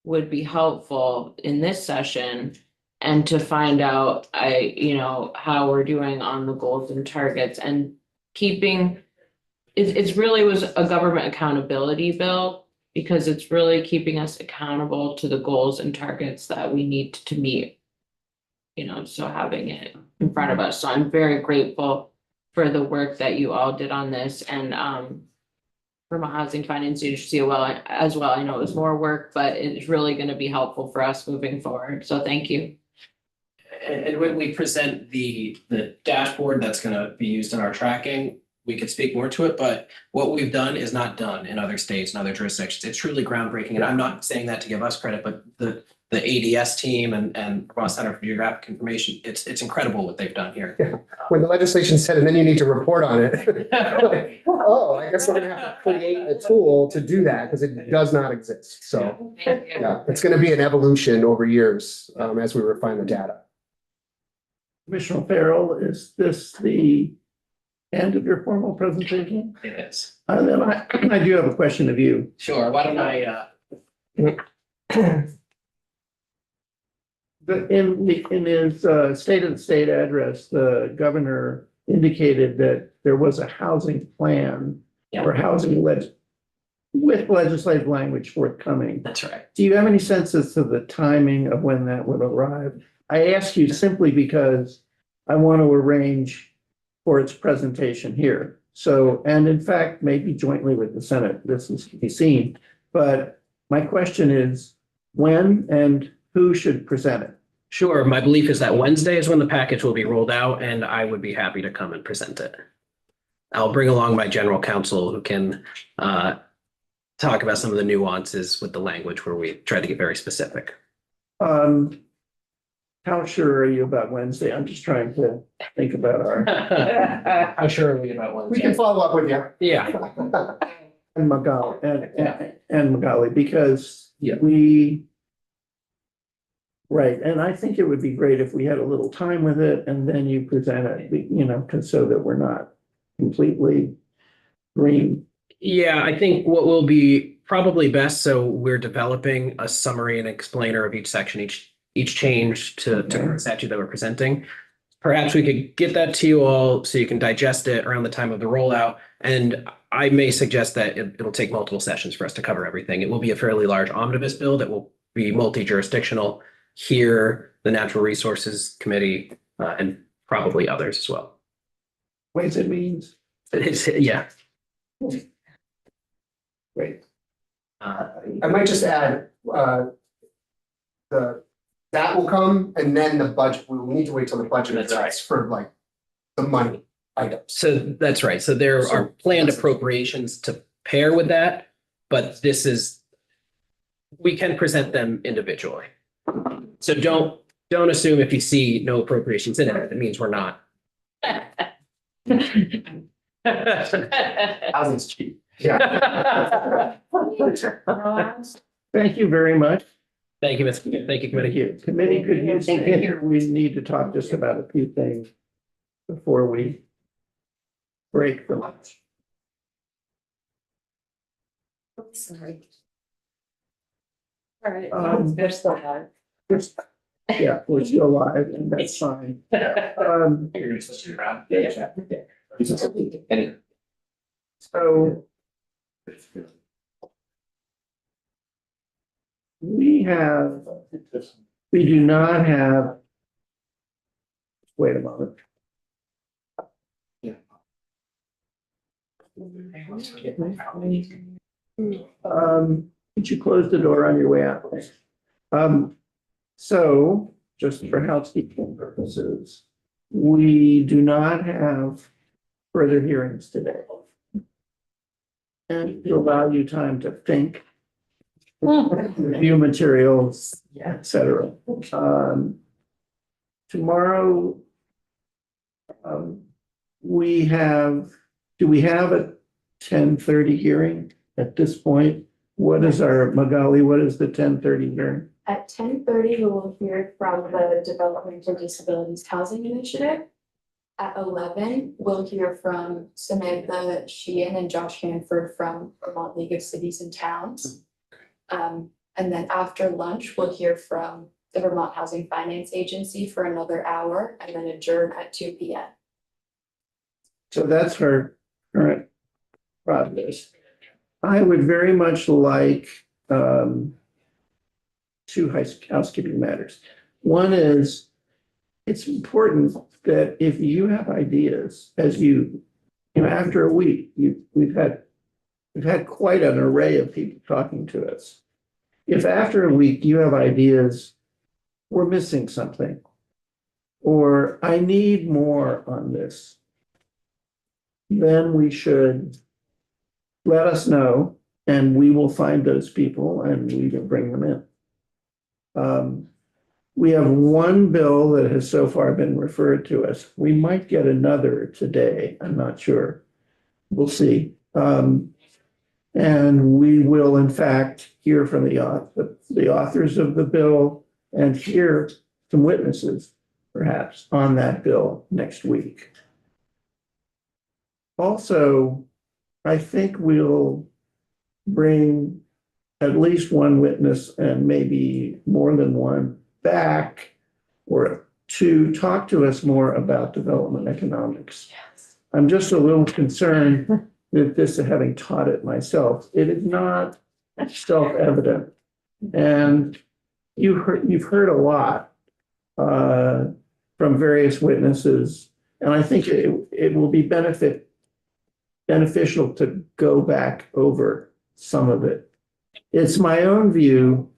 would be helpful in this session, and to find out how we're doing on the goals and targets, and keeping it's really was a government accountability bill, because it's really keeping us accountable to the goals and targets that we need to meet. So having it in front of us. So I'm very grateful for the work that you all did on this, and from a housing finance agency as well. I know it was more work, but it's really going to be helpful for us moving forward. So thank you.
And when we present the dashboard that's gonna be used in our tracking, we could speak more to it, but what we've done is not done in other states and other jurisdictions. It's truly groundbreaking, and I'm not saying that to give us credit, but the ADS team and Vermont Center for Geographic Information, it's incredible what they've done here.
When the legislation said, and then you need to report on it. Oh, I guess we're gonna have to create a tool to do that, because it does not exist. So,
Thank you.
yeah, it's gonna be an evolution over years, as we refine the data.
Commissioner Farrell, is this the end of your formal presentation?
It is.
And then I do have a question of you.
Sure, why don't I,
In his State of the State address, the governor indicated that there was a housing plan or housing with legislative language forthcoming.
That's right.
Do you have any sense as to the timing of when that would arrive? I ask you simply because I want to arrange for its presentation here. So, and in fact, maybe jointly with the Senate, this is to be seen. But my question is, when and who should present it?
Sure, my belief is that Wednesday is when the package will be rolled out, and I would be happy to come and present it. I'll bring along my general counsel who can talk about some of the nuances with the language where we try to get very specific.
How sure are you about Wednesday? I'm just trying to think about our.
How sure are we about Wednesday?
We can follow up with you.
Yeah.
And Magali, because
Yeah.
right, and I think it would be great if we had a little time with it and then you present it, cause so that we're not completely green.
Yeah, I think what will be probably best, so we're developing a summary and explainer of each section, each change to the statute that we're presenting. Perhaps we could get that to you all so you can digest it around the time of the rollout. And I may suggest that it'll take multiple sessions for us to cover everything. It will be a fairly large omnibus bill that will be multi-jurisdictional here, the Natural Resources Committee, and probably others as well.
Ways and means.
Yeah.
Great.
I might just add, that will come, and then the budget, we will need to wait till the budget
That's right.
address for like the money items.
So that's right. So there are planned appropriations to pair with that, but we can present them individually. So don't assume if you see no appropriations in it, it means we're not.
Housing's cheap.
Yeah.
Thank you very much.
Thank you, Mr. Thank you,
Thank
committee.
you. Committee could use, we need to talk just about a few things before we break for lunch.
Sorry.
All right,
we're
still live.
Yeah, we're still live and that's fine. So we do not have, wait a moment. Could you close the door on your way out? Thanks. So just for housekeeping purposes, we do not have further hearings today. And to allow you time to think, review materials, et cetera. tomorrow, do we have a 10:30 hearing at this point? What is our, Magali, what is the 10:30 hearing?
At 10:30, we will hear from the Development and Disabilities Housing Initiative. At 11, we'll hear from Samantha Sheehan and Josh Hanford from Vermont League of Cities and Towns. And then after lunch, we'll hear from the Vermont Housing Finance Agency for another hour and then adjourn at 2 p.m.
So that's our current progress. I would very much like two housekeeping matters. One is, it's important that if you have ideas, as you know, after a week, we've had quite an array of people talking to us. If after a week you have ideas, we're missing something, or I need more on this, then we should let us know, and we will find those people and we will bring them in. We have one bill that has so far been referred to us. We might get another today. I'm not sure. We'll see. And we will, in fact, hear from the authors of the bill and hear some witnesses, perhaps, on that bill next week. Also, I think we'll bring at least one witness and maybe more than one back or to talk to us more about development economics.
Yes.
I'm just a little concerned that this, having taught it myself, it is not self-evident. And you've heard a lot from various witnesses, and I think it will be beneficial to go back over some of it. It's my own view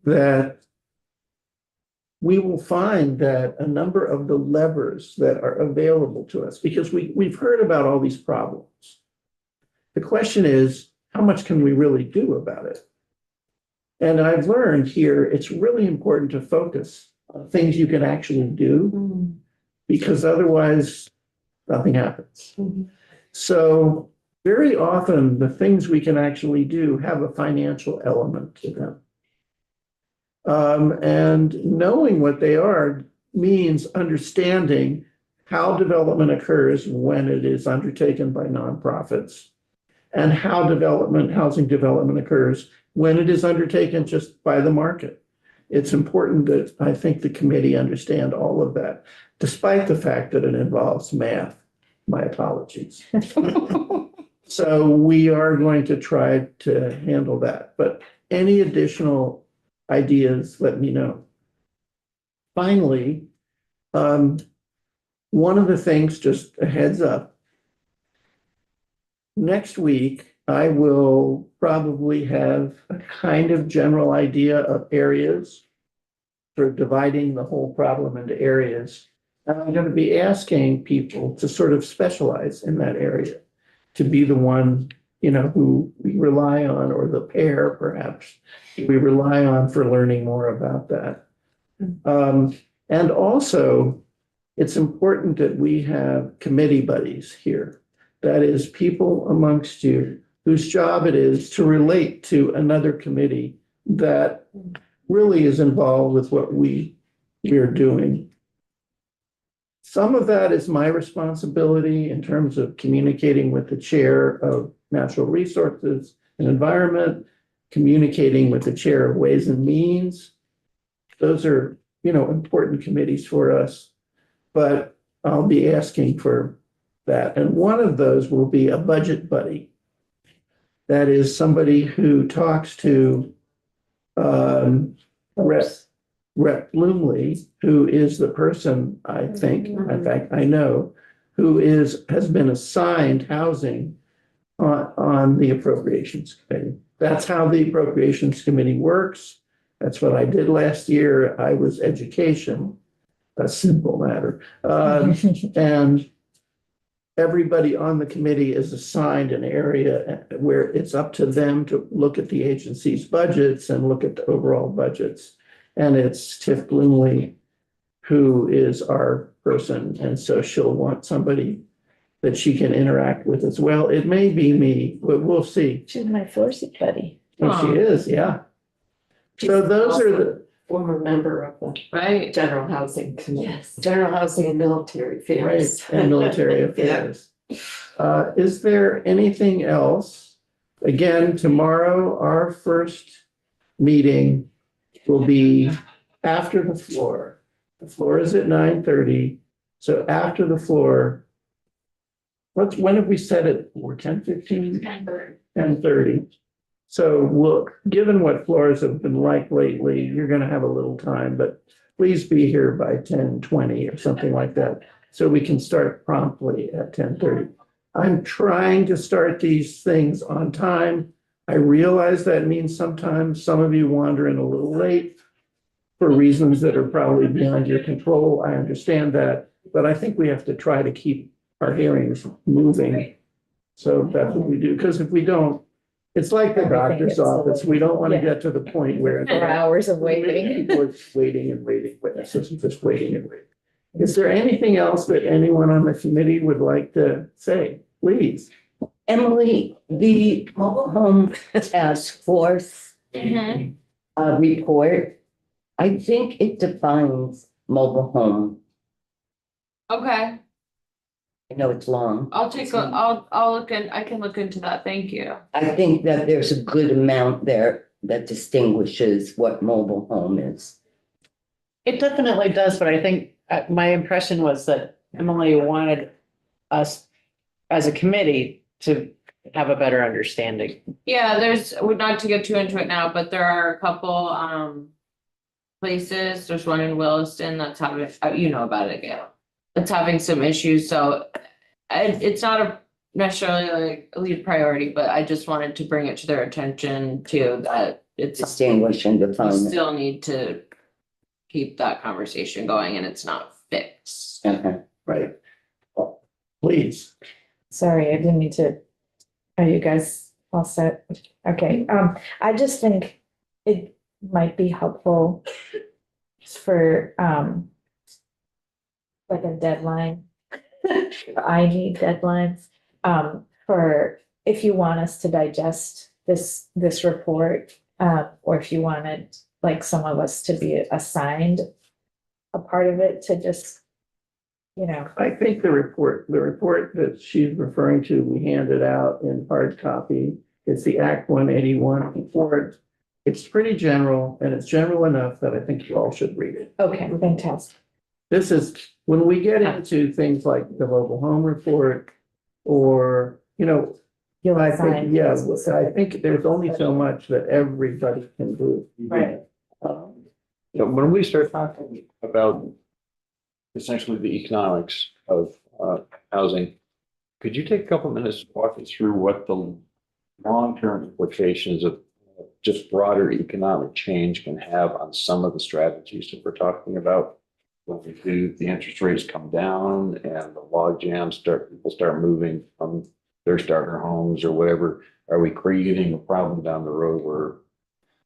that we will find that a number of the levers that are available to us, because we've heard about all these problems. The question is, how much can we really do about it? And I've learned here, it's really important to focus on things you can actually do, because otherwise nothing happens. So very often the things we can actually do have a financial element to them. And knowing what they are means understanding how development occurs when it is undertaken by nonprofits, and how housing development occurs when it is undertaken just by the market. It's important that I think the committee understand all of that, despite the fact that it involves math. My apologies. So we are going to try to handle that, but any additional ideas, let me know. Finally, one of the things, just a heads up, next week, I will probably have a kind of general idea of areas for dividing the whole problem into areas. And I'm going to be asking people to sort of specialize in that area, to be the one, who we rely on, or the pair, perhaps, we rely on for learning more about that. And also, it's important that we have committee buddies here. That is, people amongst you whose job it is to relate to another committee that really is involved with what we are doing. Some of that is my responsibility in terms of communicating with the chair of Natural Resources and Environment, communicating with the chair of Ways and Means. Those are, important committees for us, but I'll be asking for that. And one of those will be a budget buddy. That is somebody who talks to Rep Bloomley, who is the person, I think, in fact, I know, who has been assigned housing on the Appropriations Committee. That's how the Appropriations Committee works. That's what I did last year. I was education, a simple matter. And everybody on the committee is assigned an area where it's up to them to look at the agency's budgets and look at the overall budgets. And it's Tiff Bloomley who is our person. And so she'll want somebody that she can interact with as well. It may be me, but we'll see.
She's my floor seat buddy.
And she is, yeah. So those are the,
Former member of the
Right.
General Housing Committee, General Housing and Military Affairs.
right, and military affairs. Is there anything else? Again, tomorrow, our first meeting will be after the floor. The floor is at 9:30. So after the floor, when have we set it for? 10:15? 10:30. So look, given what floors have been like lately, you're gonna have a little time, but please be here by 10:20 or something like that. So we can start promptly at 10:30. I'm trying to start these things on time. I realize that means sometimes some of you wander in a little late for reasons that are probably beyond your control. I understand that, but I think we have to try to keep our hearings moving. So that's what we do, because if we don't, it's like the doctor's office. We don't want to get to the point where
4 hours of waiting.
people are waiting and waiting, witnesses are just waiting and waiting. Is there anything else that anyone on the committee would like to say? Please.
Emily, the mobile home task force report, I think it defines mobile home.
Okay,
I know it's long.
I'll look in, I can look into that. Thank you.
I think that there's a good amount there that distinguishes what mobile home is.
It definitely does, but I think my impression was that Emily wanted us as a committee to have a better understanding.
Yeah, not to get too into it now, but there are a couple places. There's one in Williston that's having, you know about it, Gail. It's having some issues, so it's not necessarily like a lead priority, but I just wanted to bring it to their attention too, that it's.
Distinguish and
We
define it.
still need to keep that conversation going and it's not fixed.
Okay.
Right. Please.
Sorry, I didn't need to. Are you guys all set? Okay, I just think it might be helpful for, like a deadline. I need deadlines, for, if you want us to digest this report, or if you wanted, like, some of us to be assigned a part of it to just,
I think the report that she's referring to, we handed out in hard copy. It's the Act 181 report. It's pretty general, and it's general enough that I think you all should read it.
okay, fantastic.
This is, when we get into things like the mobile home report or,
You'll
I
assign.
think, yeah, I think there's only so much that everybody can do.
Right.
When we start talking about essentially the economics of housing, could you take a couple minutes to walk us through what the long-term implications of just broader economic change can have on some of the strategies that we're talking about? When we do, the interest rates come down and the log jams people start moving from their starter homes or whatever, are we creating a problem down the road where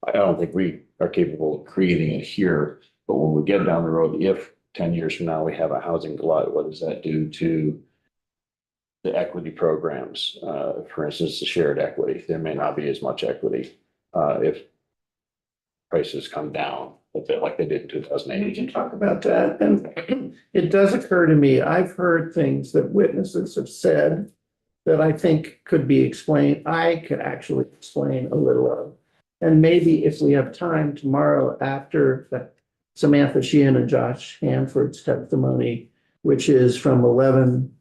I don't think we are capable of creating it here, but when we get down the road, if 10 years from now we have a housing glut, what does that do to the equity programs? For instance, the shared equity, there may not be as much equity if prices come down a bit like they did in 2008.
We can talk about that. And it does occur to me, I've heard things that witnesses have said that I think could be explained. I could actually explain a little of. And maybe if we have time tomorrow after Samantha Sheehan and Josh Hanford's testimony, which is from 11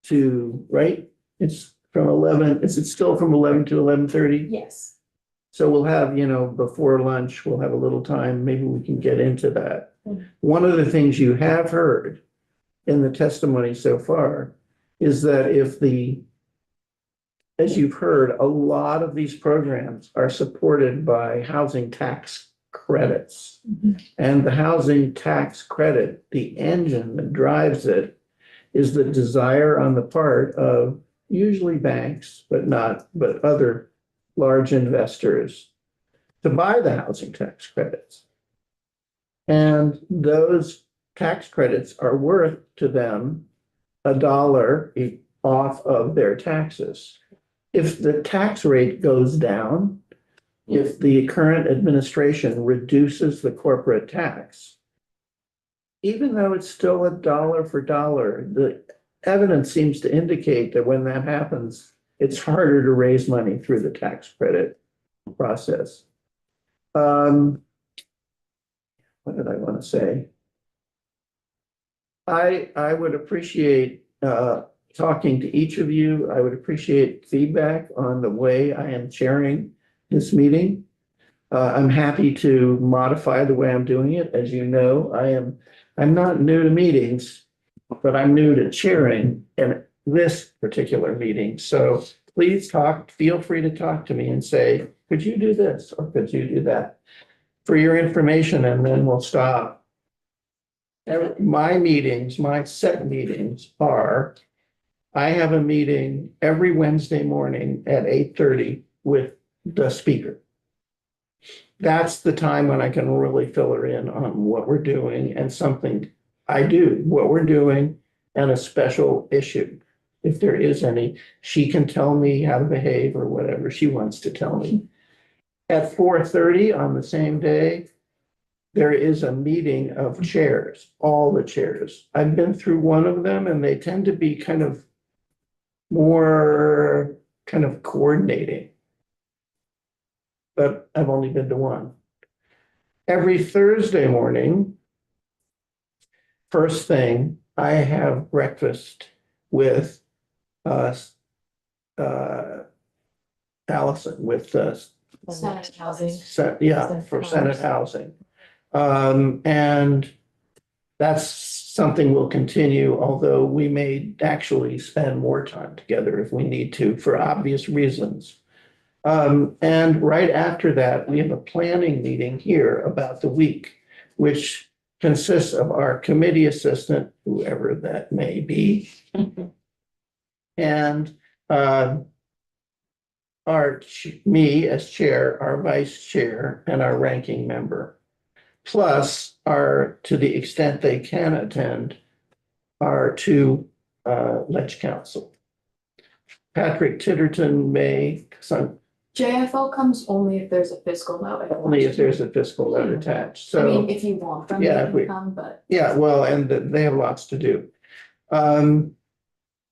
to, right? It's from 11, is it still from 11 to 11:30?
Yes.
So we'll have, before lunch, we'll have a little time, maybe we can get into that. One of the things you have heard in the testimony so far is that as you've heard, a lot of these programs are supported by housing tax credits. And the housing tax credit, the engine that drives it, is the desire on the part of usually banks, but other large investors to buy the housing tax credits. And those tax credits are worth to them $1 off of their taxes. If the tax rate goes down, if the current administration reduces the corporate tax, even though it's still $1 for dollar, the evidence seems to indicate that when that happens, it's harder to raise money through the tax credit process. What did I want to say? I would appreciate talking to each of you. I would appreciate feedback on the way I am chairing this meeting. I'm happy to modify the way I'm doing it. As you know, I'm not new to meetings, but I'm new to chairing in this particular meeting. So please feel free to talk to me and say, could you do this or could you do that? For your information, and then we'll stop. My meetings, my set meetings are, I have a meeting every Wednesday morning at 8:30 with the speaker. That's the time when I can really fill her in on what we're doing and something I do, what we're doing, and a special issue. If there is any, she can tell me how to behave or whatever she wants to tell me. At 4:30 on the same day, there is a meeting of chairs, all the chairs. I've been through one of them and they tend to be kind of more kind of coordinating. But I've only been to one. Every Thursday morning, first thing, I have breakfast with Allison, with
Senate housing.
for Senate Housing. And that's something we'll continue, although we may actually spend more time together if we need to for obvious reasons. And right after that, we have a planning meeting here about the week, which consists of our committee assistant, whoever that may be. And me as chair, our vice chair, and our ranking member. Plus to the extent they can attend, our two ledge counsel. Patrick Titterton may,
JFL comes only if there's a fiscal note.
only if there's a fiscal note attached,
I mean,
so,
if you want them,
Yeah,
they can come, but.
yeah, well, and they have lots to do.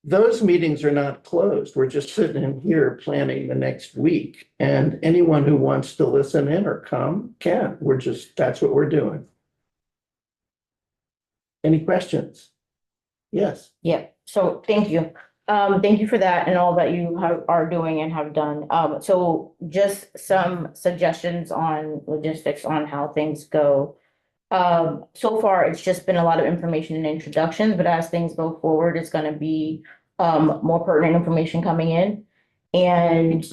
Those meetings are not closed. We're just sitting in here planning the next week. And anyone who wants to listen in or come can. That's what we're doing. Any questions? Yes.
Yeah, so thank you. Thank you for that and all that you are doing and have done. So just some suggestions on logistics on how things go. So far, it's just been a lot of information and introductions, but as things go forward, it's gonna be more pertinent information coming in. And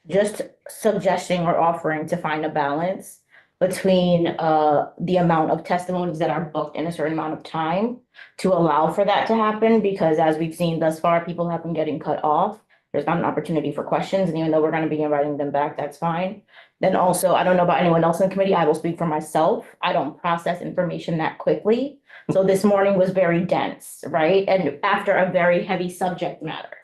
just suggesting or offering to find a balance between the amount of testimonies that are booked in a certain amount of time to allow for that to happen, because as we've seen thus far, people have been getting cut off. There's not an opportunity for questions, and even though we're gonna be inviting them back, that's fine. Then also, I don't know about anyone else in the committee, I will speak for myself. I don't process information that quickly. So this morning was very dense, right? And after a very heavy subject matter.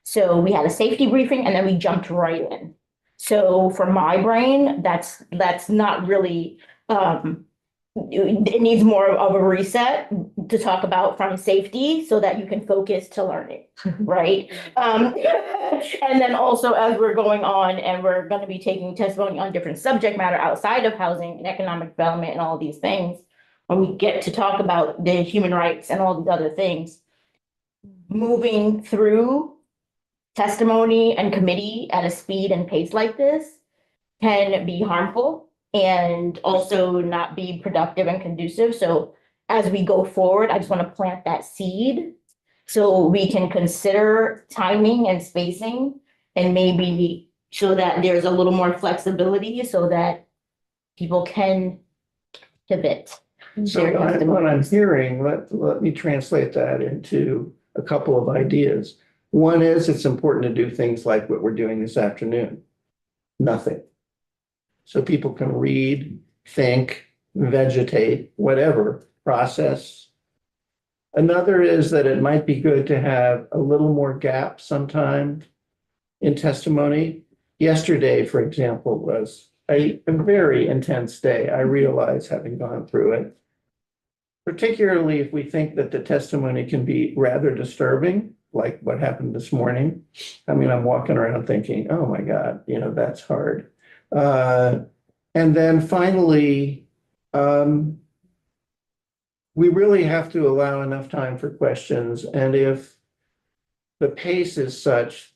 So we had a safety briefing and then we jumped right in. So for my brain, that's not really, it needs more of a reset to talk about from safety so that you can focus to learning, right? And then also as we're going on and we're going to be taking testimony on different subject matter outside of housing and economic development and all these things, when we get to talk about the human rights and all these other things, moving through testimony and committee at a speed and pace like this can be harmful and also not be productive and conducive. So as we go forward, I just want to plant that seed so we can consider timing and spacing and maybe show that there's a little more flexibility so that people can pivot.
So what I'm hearing, let me translate that into a couple of ideas. One is it's important to do things like what we're doing this afternoon. Nothing. so people can read, think, vegetate, whatever, process. Another is that it might be good to have a little more gap sometime in testimony. Yesterday, for example, was a very intense day. I realize, having gone through it. Particularly if we think that the testimony can be rather disturbing, like what happened this morning. I mean, I'm walking around thinking, oh my God, that's hard. And then finally, we really have to allow enough time for questions. And if the pace is such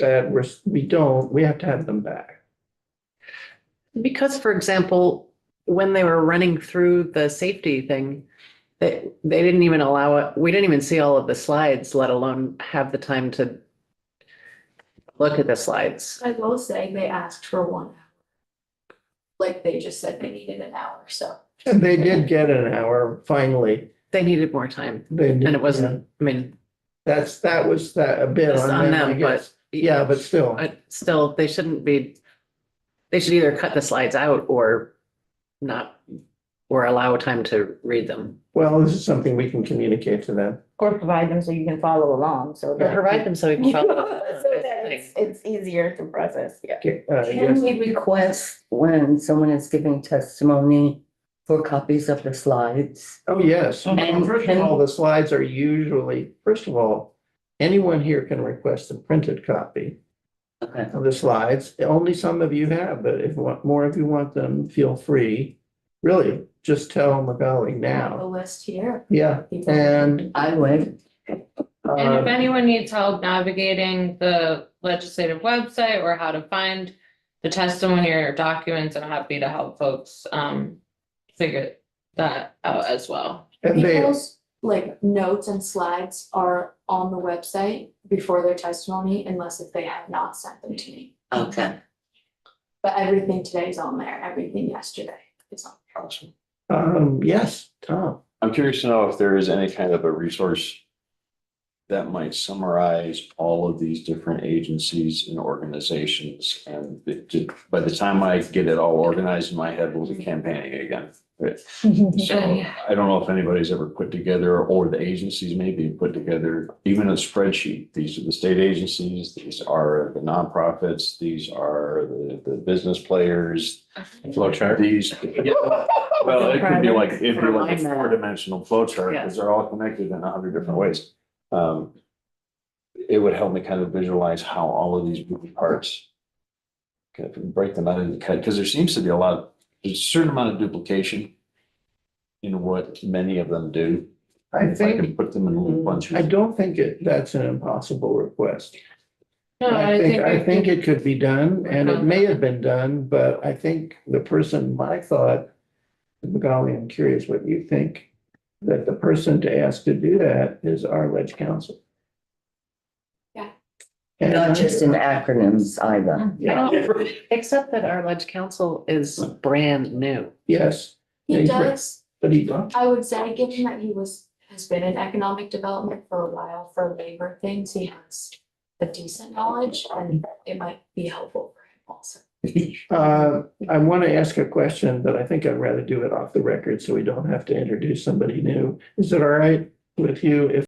that we have to have them back.
Because, for example, when they were running through the safety thing, they didn't even allow it. We didn't even see all of the slides, let alone have the time to look at the slides.
I will say they asked for 1 hour. Like they just said they needed an hour, so.
And they did get an hour finally.
They needed more time.
And
it wasn't, I mean.
That was a bit
It's
on them, I
but.
guess. Yeah, but still.
Still, they should either cut the slides out or not, or allow time to read them.
Well, this is something we can communicate to them.
Or provide them so you can follow along, so
Or
that.
provide them so we can follow.
So that it's easier to process, yeah.
Yes.
Can we request when someone is giving testimony for copies of the slides?
Oh, yes.
And
First of all, the slides are usually, first of all, anyone here can request a printed copy
Okay.
of the slides. Only some of you have, but if more of you want them, feel free. Really, just tell Magali
I have a
now.
list here.
Yeah, and
I would.
And if anyone needs help navigating the legislative website or how to find the testimony or documents, I'm happy to help folks figure that out as well.
and they,
People's like notes and slides are on the website before their testimony unless if they have not sent them to me.
Okay.
But everything today is on there, everything yesterday is on.
Awesome.
yes, Tom.
I'm curious to know if there is any kind of a resource that might summarize all of these different agencies and organizations. And by the time I get it all organized in my head, we'll be campaigning again. Right? So I don't know if anybody's ever put together, or the agencies maybe put together even a spreadsheet. These are the state agencies, these are the nonprofits, these are the business players.
Flow chart.
These, well, it could be like, it'd be like a
Mind
4-dimensional flow chart, because they're all connected in 100 different ways. It would help me kind of visualize how all of these moving parts kind of break them out into cut, because there seems to be there's a certain amount of duplication in what many of them do.
I
If I
think,
can put them in little bunches.
I don't think that's an impossible request.
No,
I think it could be done, and it may have been done, but I think my thought, Magali, I'm curious what you think, that the person to ask to do that is our ledge council.
Yeah.
And
Not just in acronyms either.
I
Yeah,
don't, except that our ledge council is brand new.
yes,
He
He's right.
does,
but
I would say, given that has been in economic development for a while for labor things, he has a decent knowledge and it might be helpful for him also.
I want to ask a question, but I think I'd rather do it off the record so we don't have to introduce somebody new. Is it all right with you if